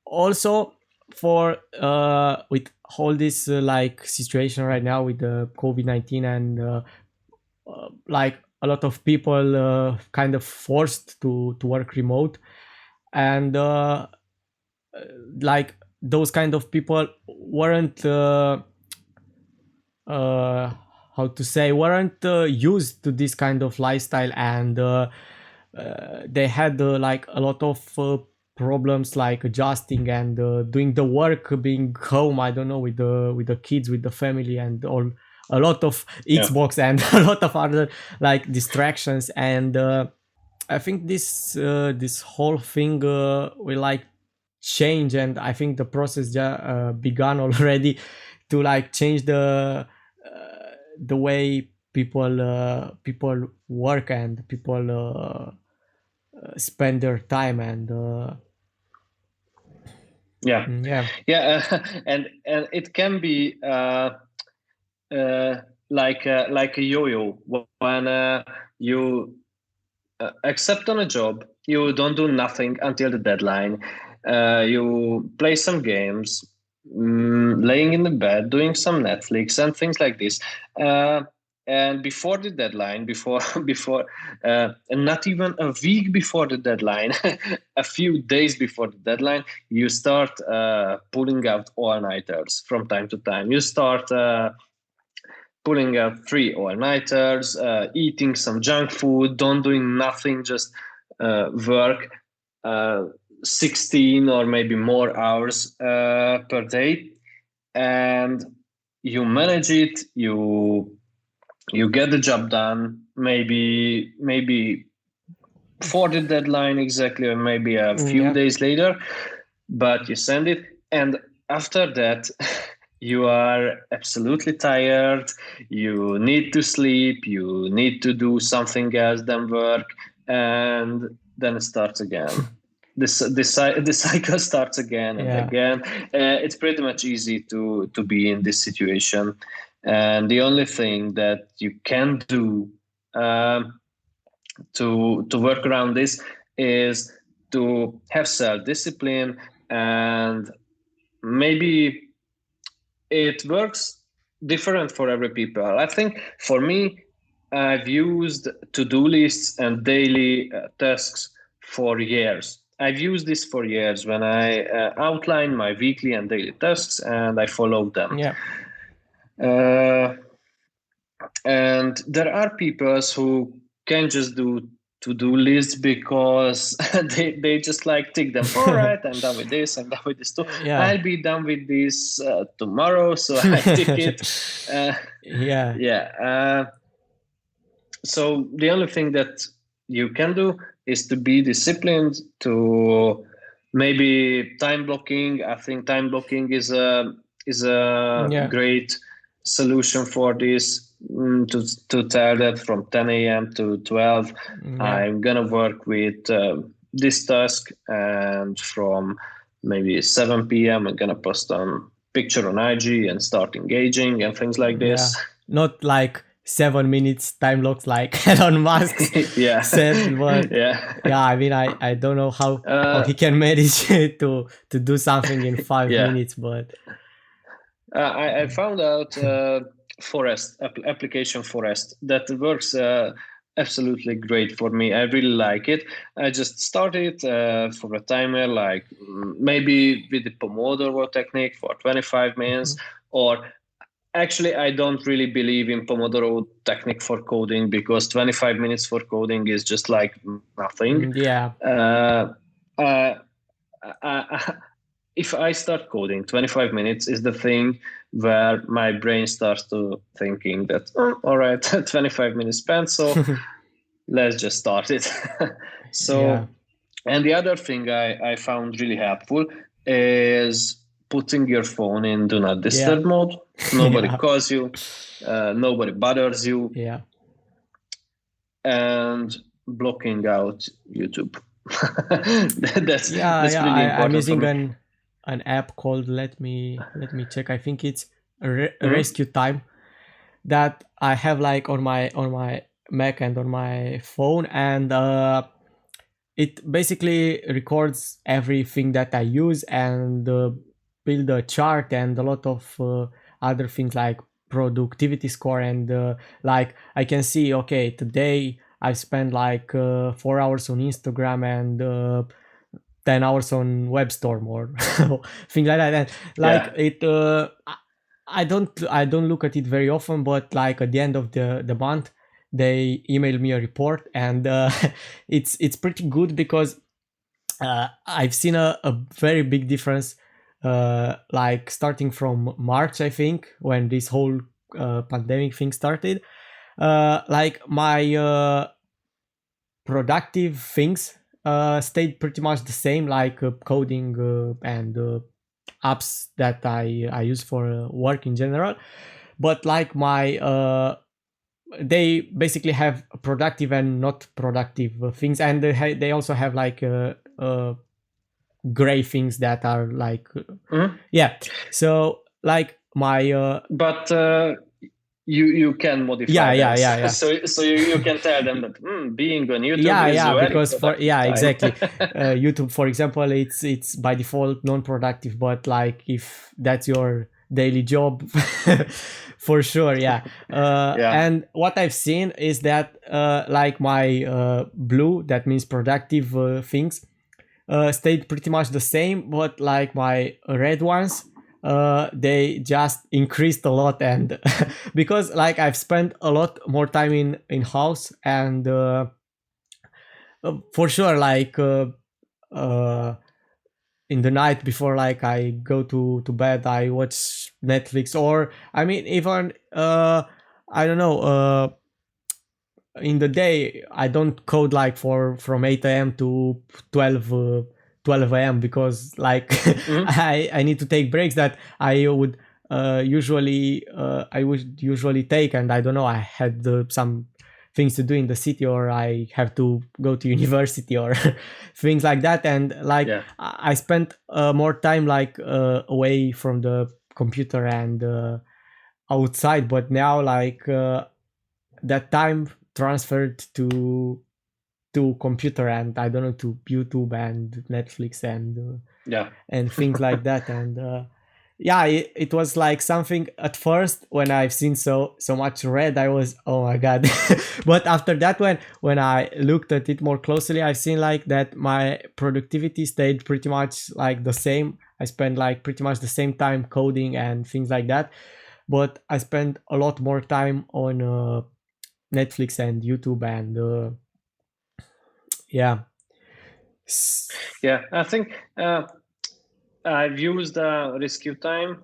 also for with all this like situation right now with the COVID-19, and like a lot of people kind of forced to work remote. And like those kind of people weren't uh, how to say, weren't used to this kind of lifestyle. And they had like a lot of problems like adjusting and doing the work, being home, I don't know, with the kids, with the family, and all, a lot of Yeah. Xbox and a lot of other like distractions. And I think this whole thing will like change. And I think the process began already to like change the way people work and people spend their time. And Yeah. yeah. Yeah. And it can be uh, like a yo-yo. When you accept on a job, you don't do nothing until the deadline. You play some games, laying in the bed, doing some Netflix and things like this. Uh, and before the deadline, before before, and not even a week before the deadline, a few days before the deadline, you start pulling out all-nighters from time to time. You start pulling out 3 all-nighters, eating some junk food, don't doing nothing, just work uh, 16 or maybe more hours per day, and you manage it. You get the job done. Maybe for the deadline exactly, or maybe a few days later, but you send it, and after that you are absolutely tired, you need to sleep, you need to do something else than work, and then it starts again. The cycle starts again and again. It's pretty much easy to be in this situation, and the only thing that you can do to work around this is to have self-discipline, and maybe it works different for every people. I think for me, I've used to-do lists and daily tasks for years. I've used this for years when I outline my weekly and daily tasks, and I follow them. And there are people who can just do to-do lists because they just like tick them. All right, I'm done with this, I'm done with this too. I'll be done with this tomorrow, so I tick it. So the only thing that you can do is to be disciplined, to maybe time blocking. I think time blocking is a great solution for this. To tell that from 10 a.m. to 12, I'm gonna work with this task, and from maybe 7 p.m. I'm gonna post on picture on IG and start engaging and things like this. Not like 7 minutes time blocks like Elon Musk said, but I mean, I don't know how he can manage to do something in 5 minutes, but I found out application Forest that works absolutely great for me. I really like it. I just started for a timer, like maybe with the Pomodoro technique for 25 minutes, or actually, I don't really believe in Pomodoro technique for coding, because 25 minutes for coding is just like nothing. If I start coding, 25 minutes is the thing where my brain starts to thinking that, all right, 25 minutes spent, so let's just start it. And the other thing I found really helpful is putting your phone in do not disturb mode. Nobody calls you, nobody bothers you, and blocking out YouTube. that's really important. I'm using an app called let me check. I think it's Rescue Time, that I have like on my Mac and on my phone, and it basically records everything that I use and build a chart and a lot of other things like productivity score, and like I can see, okay, today I've spent like 4 hours on Instagram and 10 hours on WebStorm or things like that. And like it I don't look at it very often, but like at the end of the month they email me a report, and it's pretty good, because I've seen a very big difference, like starting from March, I think, when this whole pandemic thing started. Like my productive things stayed pretty much the same, like coding and apps that I use for work in general. But like my they basically have productive and not productive things, and they also have like gray things that are like so like my you can modify them. Yeah. So you can tell them that being on YouTube is very Because productive time. exactly. YouTube, for example, it's by default non-productive, but like if that's your daily job, for sure, yeah. Yeah. And what I've seen is that like my blue, that means productive things, stayed pretty much the same, but like my red ones, they just increased a lot. And because like I've spent a lot more time in house, and for sure, like uh in the night before like I go to bed, I watch Netflix, or I mean even I don't know, in the day I don't code like for from 8 a.m. to 12 a.m. because like I need to take breaks that I would usually take, and I don't know, I had some things to do in the city, or I have to go to university, or things like that. And like I spent more time like away from the computer and outside, but now like that time transferred to computer, and I don't know, to YouTube and Netflix and things like that. And it was like something at first when I've seen so much red, I was, oh my god. But after that, when I looked at it more closely, I've seen like that my productivity stayed pretty much like the same. I spent like pretty much the same time coding and things like that, but I spent a lot more time on Netflix and YouTube, and yeah. I think I've used rescue time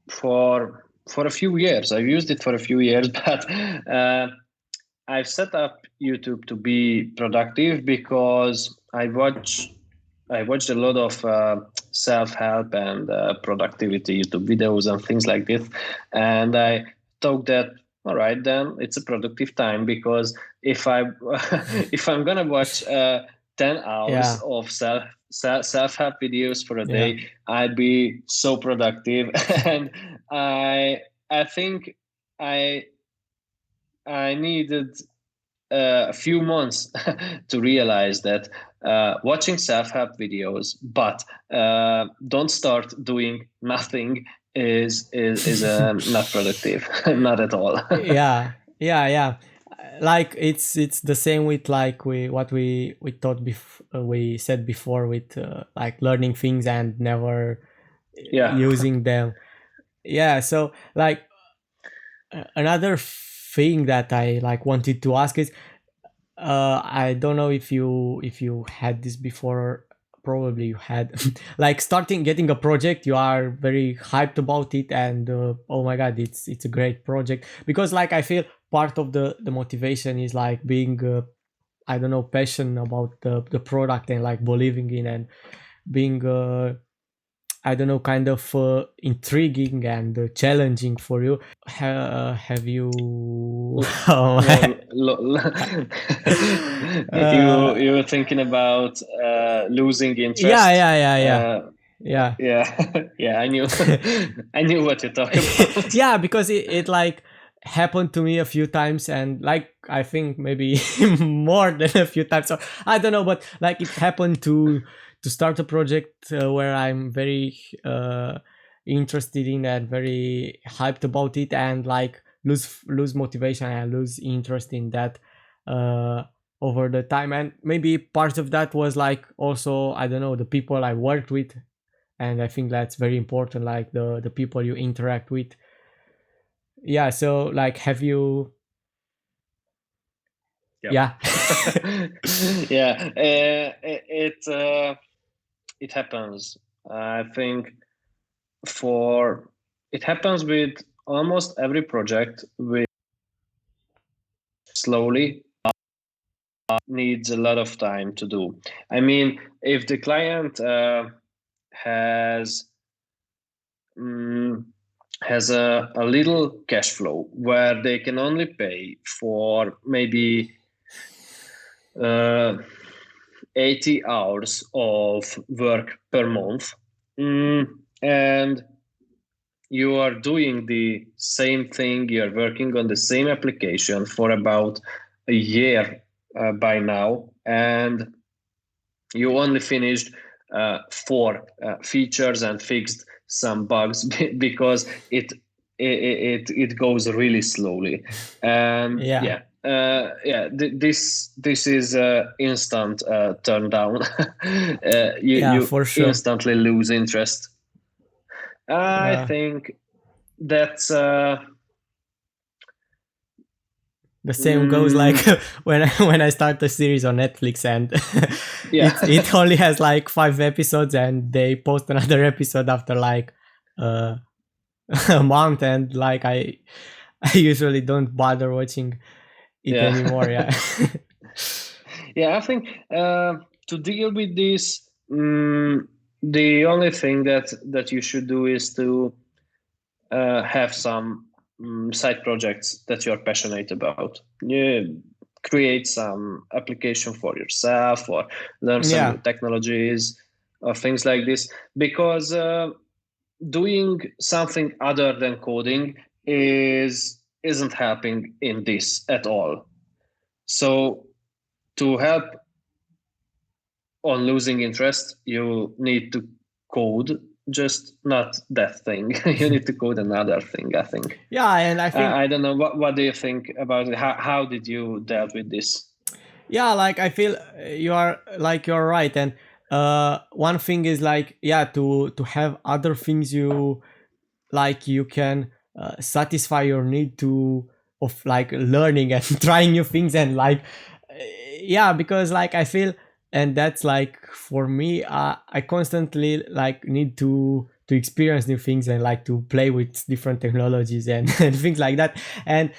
for a few years. I've used it for a few years, but I've set up YouTube to be productive because I watched a lot of self-help and productivity YouTube videos and things like this, and I thought that, all right, then it's a productive time, because if I if I'm gonna watch 10 hours of self-help videos for a day, I'd be so productive. And I think I needed a few months to realize that watching self-help videos but don't start doing nothing is not productive. Not at all. Yeah. Like it's the same with like we said before, with like learning things and never using them. So like another thing that I like wanted to ask is, I don't know if you had this before. Probably you had. Like starting getting a project, you are very hyped about it, and oh my god, it's a great project, because like I feel part of the motivation is like being I don't know, passionate about the product, and like believing in, and being I don't know, kind of intriguing and challenging for you. Have you? Oh You were thinking about losing interest. I knew I knew what you're talking about. Yeah, because it like happened to me a few times, and like I think maybe more than a few times, so I don't know, but like it happened to start a project where I'm very interested in and very hyped about it, and like lose motivation and lose interest in that over the time. And maybe part of that was like also, I don't know, the people I worked with, and I think that's very important, like the people you interact with. So like, have you? Yeah. It happens. I think it happens with almost every project. With slowly needs a lot of time to do. I mean, if the client has a little cash flow where they can only pay for maybe 80 hours of work per month, and you are doing the same thing, you're working on the same application for about a year by now, and you only finished four features and fixed some bugs because it goes really slowly, and Yeah, this is instant turn down. yeah, You for sure. instantly lose interest. I Yeah, think that's the same goes like mm, when I start a series on Netflix and yeah. it only has like 5 episodes and they post another episode after like uh, a month, and like I usually don't bother watching it Yeah. anymore. Yeah. Yeah, I think to deal with this, the only thing that you should do is to have some side projects that you're passionate about. Yeah, create some application for yourself or learn some Yeah, new technologies or things like this. Because doing something other than coding isn't helping in this at all. So to help on losing interest, you need to code, just not that thing. You need to code another thing, I think. yeah, and I think I don't know. What do you think about it? How did you deal with this? yeah, like I feel you're right, and one thing is like yeah, to have other things you like, you can satisfy your need to of like learning and trying new things, and like uh, yeah, because like I feel, and that's like for me, I constantly like need to experience new things and like to play with different technologies and, and things like that. And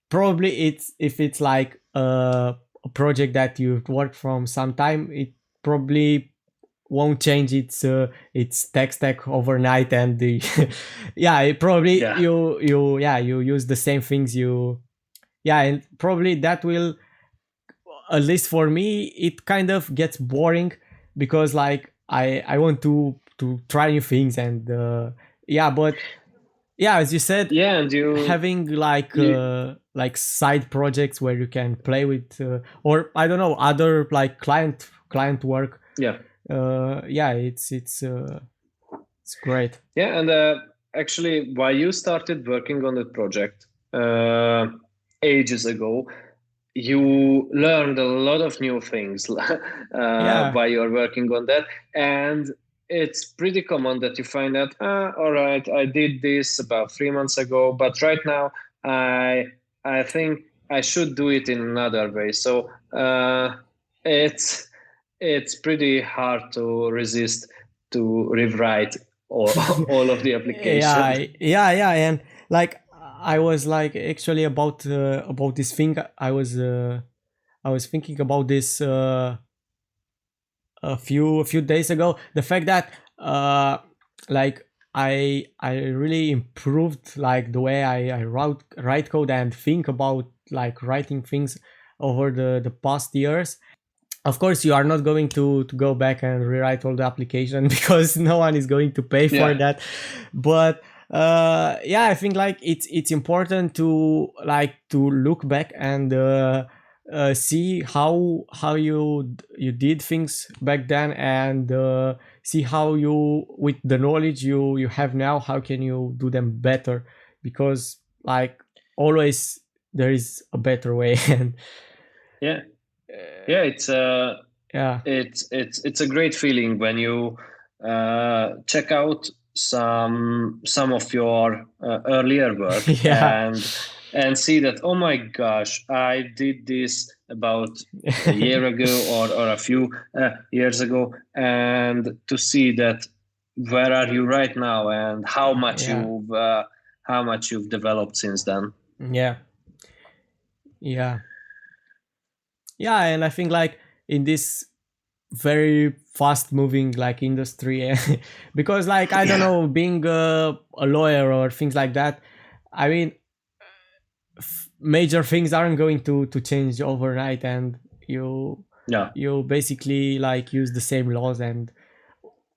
probably it's if it's like a project that you've worked from some time, it probably won't change its tech stack overnight, and the yeah, it probably Yeah, you use the same things you, yeah, and probably that will, at least for me, it kind of gets boring, because like I want to try new things, and yeah, but yeah, as you said, yeah, and having you like side projects where you can play with or I don't know, other like client work, yeah, yeah, it's great. yeah, and actually, while you started working on the project ages ago, you learned a lot of new things Yeah, while you're working on that, and it's pretty common that you find out, all right, I did this about 3 months ago, but right now i I think I should do it in another way. So it's it's pretty hard to resist to rewrite all, all of the application. yeah, and like I was like actually about this thing, I was thinking about this a few days ago, the fact that like I really improved like the way I write code and think about like writing things over the past years. Of course, you are not going to go back and rewrite all the application because no one is going to pay for Yeah, that. But yeah, I think like it's important to like to look back and see how you did things back then, and see how you, with the knowledge you have now, how can you do them better, because like always there is a better way. And yeah, yeah. yeah. It's a great feeling when you check out some of your earlier work Yeah. and see that, oh my gosh, I did this about a year ago or a few years ago, and to see that where are you right now and Yeah, how much you've developed since then. yeah, yeah, yeah, and I think like in this very fast moving like industry, because like I don't Yeah, know, being a lawyer or things like that, I mean, major things aren't going to change overnight, and you yeah, you basically like use the same laws and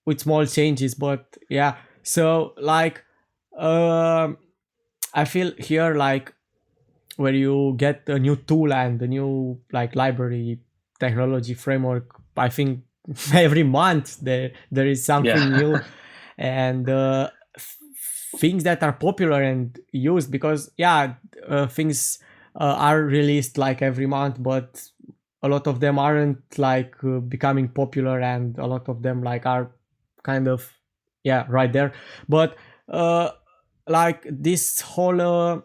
with small changes. But yeah, so like I feel here like where you get a new tool and a new like library technology framework. I think every month there is something Yeah. new, and things that are popular and used, because things are released like every month, but a lot of them aren't like becoming popular, and a lot of them like are kind of right there. But uh like this whole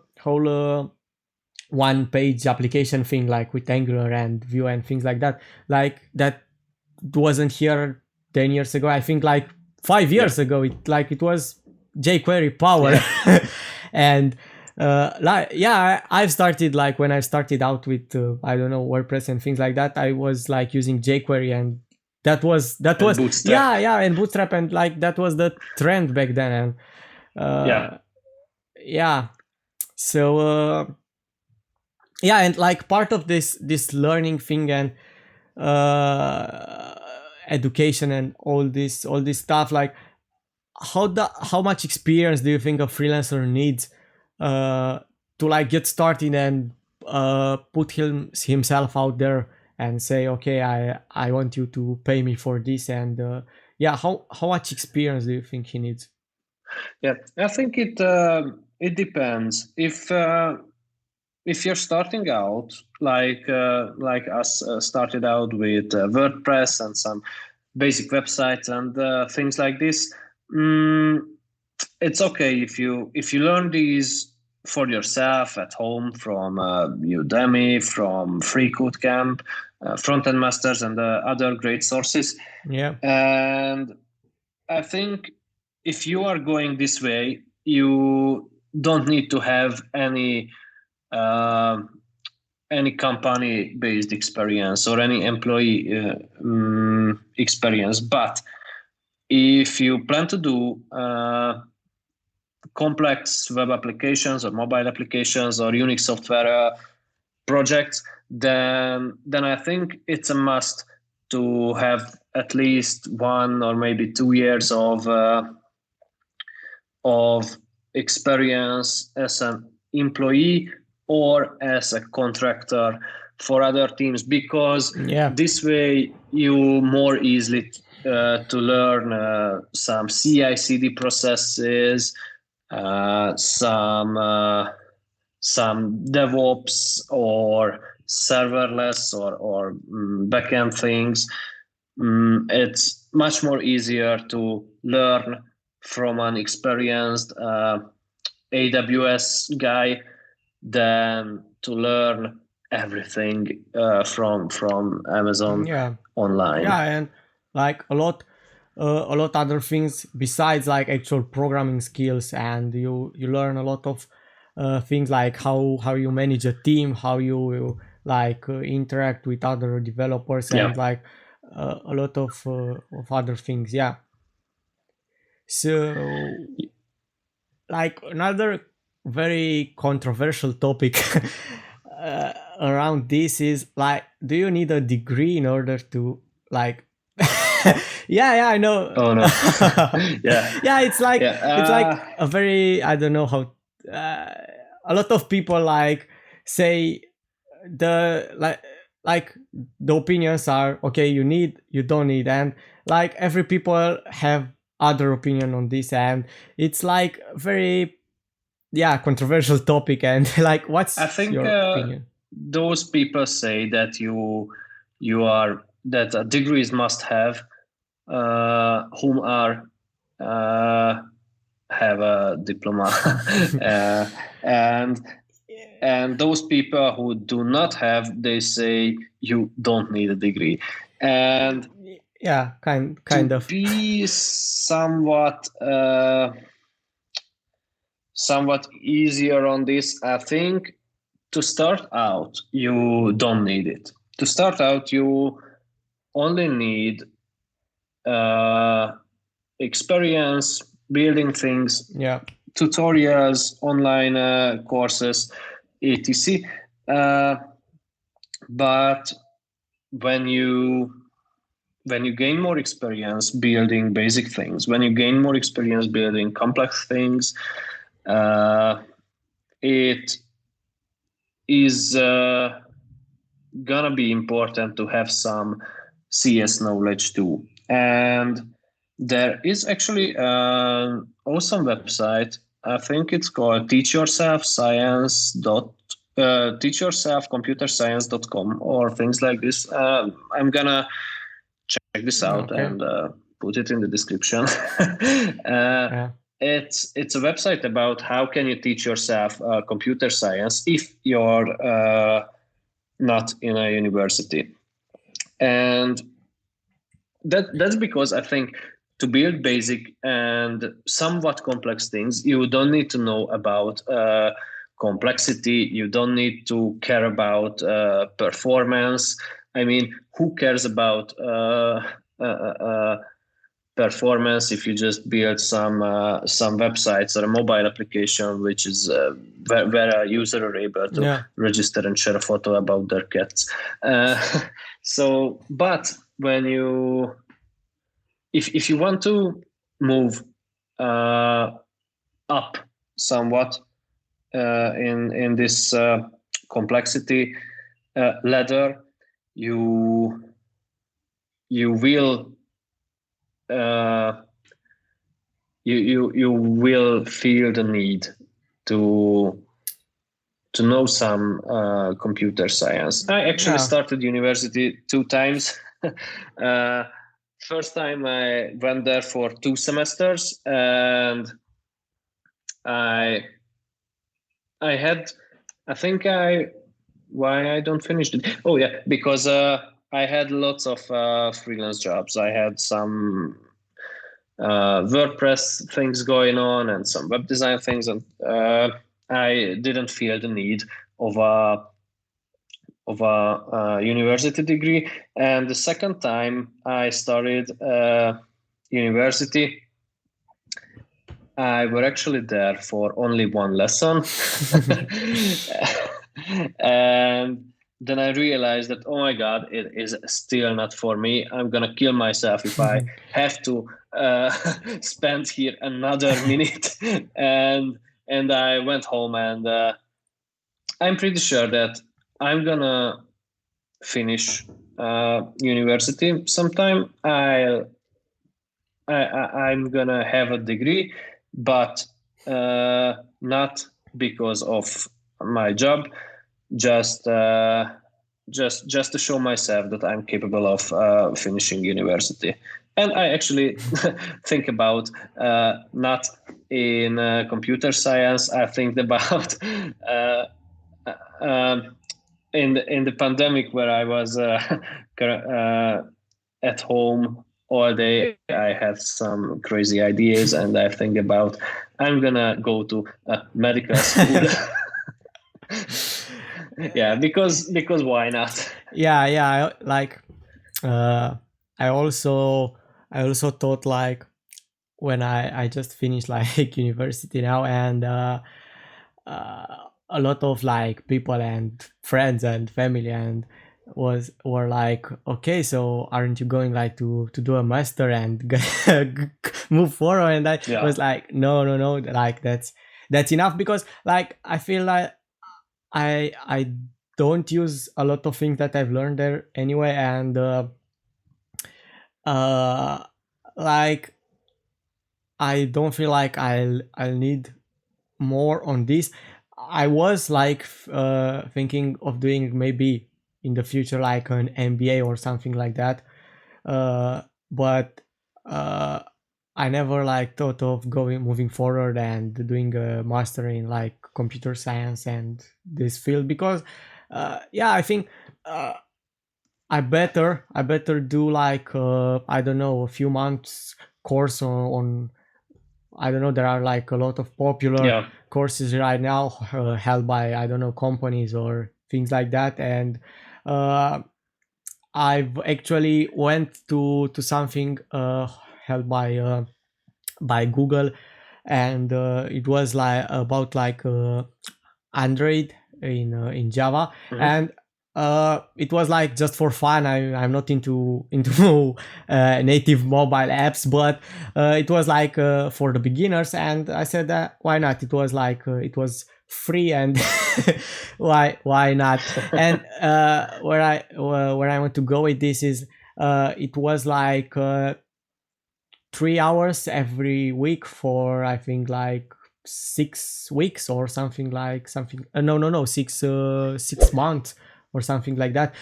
one page application thing, like with Angular and Vue and things like that, like that wasn't here 10 years ago. I think like 5 years Yeah. ago it was jQuery power. Yeah. And I've started, like when I started out with I don't know, WordPress and things like that, I was like using jQuery, and that was And Bootstrap. and Bootstrap, and like that was the trend back then. And Yeah. yeah so and like part of this learning thing and uh education and all this stuff, like how much experience do you think a freelancer needs uh to like get started and put himself out there and say, okay, I want you to pay me for this, and how much experience do you think he needs? Yeah. I think it depends. If you're starting out, like us, started out with WordPress and some basic websites and things like this, mm, it's okay if you learn these for yourself at home from Udemy, from Free Code Camp, Frontend Masters, and other great sources. Yeah. And I think if you are going this way, you don't need to have um any company-based experience or any employee experience. But if you plan to do complex web applications or mobile applications or Unix software projects, then I think it's a must to have at least 1 or maybe 2 years of experience as an employee or as a contractor for other teams, because Yeah. this way you more easily to learn some CI/CD processes, some DevOps or serverless or backend things. It's much more easier to learn from an experienced AWS guy than to learn everything from Amazon Yeah. online. And like a lot other things besides like actual programming skills, and you learn a lot of things like how you manage a team, how you like interact with other developers, Yeah. and like a lot of other things. So like another very controversial topic around this is like, do you need a degree in order to like I know. Oh no. Yeah. It's like Yeah. a very, I don't know how uh, a lot of people like say the like the opinions are okay, you don't need, and like every people have other opinion on this, and it's like very controversial topic. And like, I what's think your opinion? those people say that you are that degrees must have whom are uh, have a diploma, and those people who do not have, they say you don't need a degree. And Yeah, kind to of. be somewhat easier on this, I think to start out you don't need it. To start out you only need experience building things, Yeah. tutorials, online courses, etc. But when you gain more experience building basic things, when you gain more experience building complex things, it is gonna be important to have some CS knowledge too. And there is actually an awesome website. I think it's called teachyourselfcomputerscience.com or things like this. I'm gonna check this out Okay. and put it in the description. Yeah. It's a website about how can you teach yourself computer science if you're not in a university. And that's because I think to build basic and somewhat complex things, you don't need to know about complexity. You don't need to care about performance. I mean, who cares about performance if you just build some websites or a mobile application which is where a user are able to register and share a photo about their cats. So, but when you if you want to move up somewhat in this complexity ladder, you will you will feel the need to know some computer science. I actually started university 2 times. First time I went there for 2 semesters, and I think why I don't finish it. Oh yeah, because I had lots of freelance jobs. I had some WordPress things going on and some web design things, and I didn't feel the need of a university degree. And the second time I started university, I were actually there for only one lesson. And then I realized that, oh my God, it is still not for me. I'm going to kill myself if I have to spend here another minute. And I went home, and I'm pretty sure that I'm going to finish university sometime. I'm going to have a degree, but not because of my job, just to show myself that I'm capable of finishing university. And I actually think about not in computer science. I think about in the pandemic, where I was at home all day. I had some crazy ideas, and I think about I'm gonna go to medical school. Yeah, because why not? Yeah. I also thought, like, when I just finished like university now, and a lot of like people and friends and family and were like, okay, so aren't you going like to do a master and move forward? And I was like, no, like that's enough, because like I feel like I don't use a lot of things that I've learned there anyway, and like I don't feel like I'll need more on this. I was like thinking of doing maybe in the future like an MBA or something like that, but I never like thought of moving forward and doing a master in like computer science and this field, because I think I better do like I don't know, a few months course on I don't know, there are like a lot of popular courses right now held by, I don't know, companies or things like that. And I've actually went to something held by Google, and it was like about like Android in Java. And it was like just for fun. I'm not into native mobile apps, but it was like for the beginners, and I said that why not? It was like it was free, and why not? And where I want to go with this is it was like 3 hours every week for I think like 6 weeks or something like something. No, 6 months or something like that,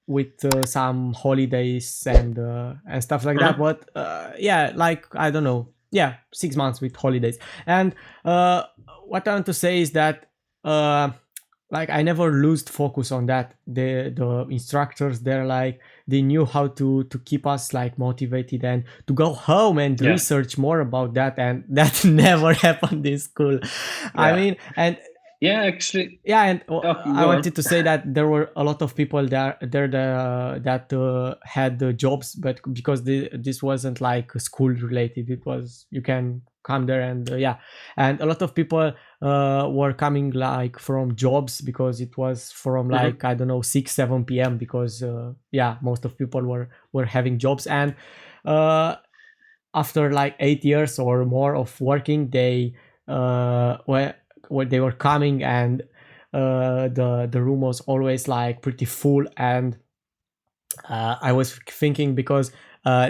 with some holidays and stuff like that. But yeah, like I don't know, yeah, 6 months with holidays. And what I want to say is that like I never lost focus on that. The instructors, they're like they knew how to keep us like motivated and to go home and research more about that, and that never happened in school. I mean, and actually, and I wanted to say that there were a lot of people that had jobs, but because this wasn't like school related, it was you can come there and and a lot of people were coming like from jobs because it was from like I don't know 6-7 p.m. because most of people were having jobs, and after like 8 years or more of working, they when they were coming, and the room was always like pretty full. And I was thinking because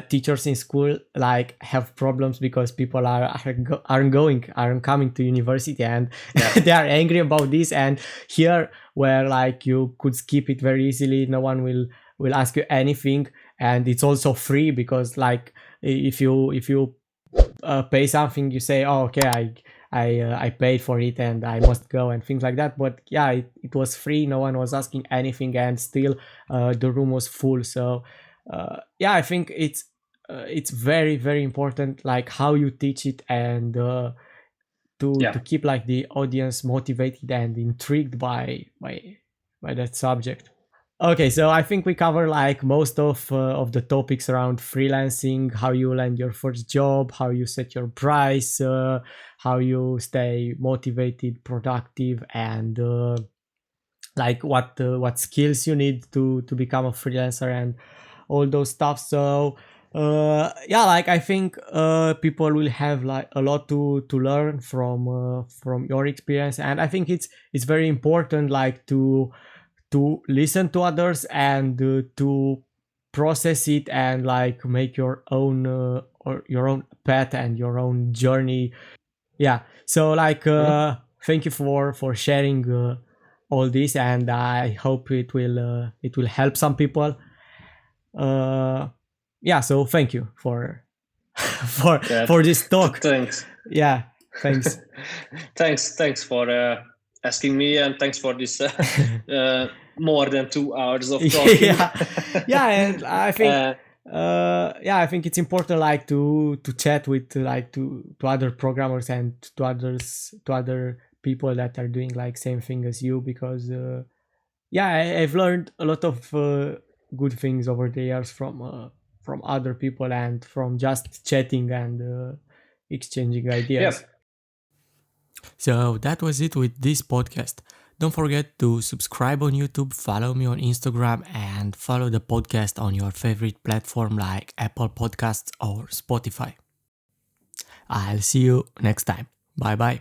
teachers in school like have problems because people aren't coming to university, and they are angry about this. And here where like you could skip it very easily, no one will ask you anything, and it's also free because like if you pay something, you say, oh okay, I paid for it and I must go and things like that. But it was free, no one was asking anything, and still the room was full. So I think it's very, very important like how you teach it, and to keep like the audience motivated and intrigued by that subject. Okay, so I think we cover like most of the topics around freelancing, how you land your first job, how you set your price, how you stay motivated, productive, and like what skills you need to become a freelancer and all those stuff. So like I think people will have like a lot to learn from your experience, and I think it's very important like to listen to others and to process it and like make your own or your own path and your own journey. So like thank you for sharing all this, and I hope it will help some people. So thank you for for this talk. Thanks. Thanks. Thanks for asking me, and thanks for this more than 2 hours of talking. And I think I think it's important like to chat with like to other programmers and to other people that are doing like same thing as you, because I've learned a lot of good things over the years from other people and from just chatting and exchanging ideas. So that was it with this podcast. Don't forget to subscribe on YouTube, follow me on Instagram, and follow the podcast on your favorite platform like Apple Podcasts or Spotify. I'll see you next time. Bye bye.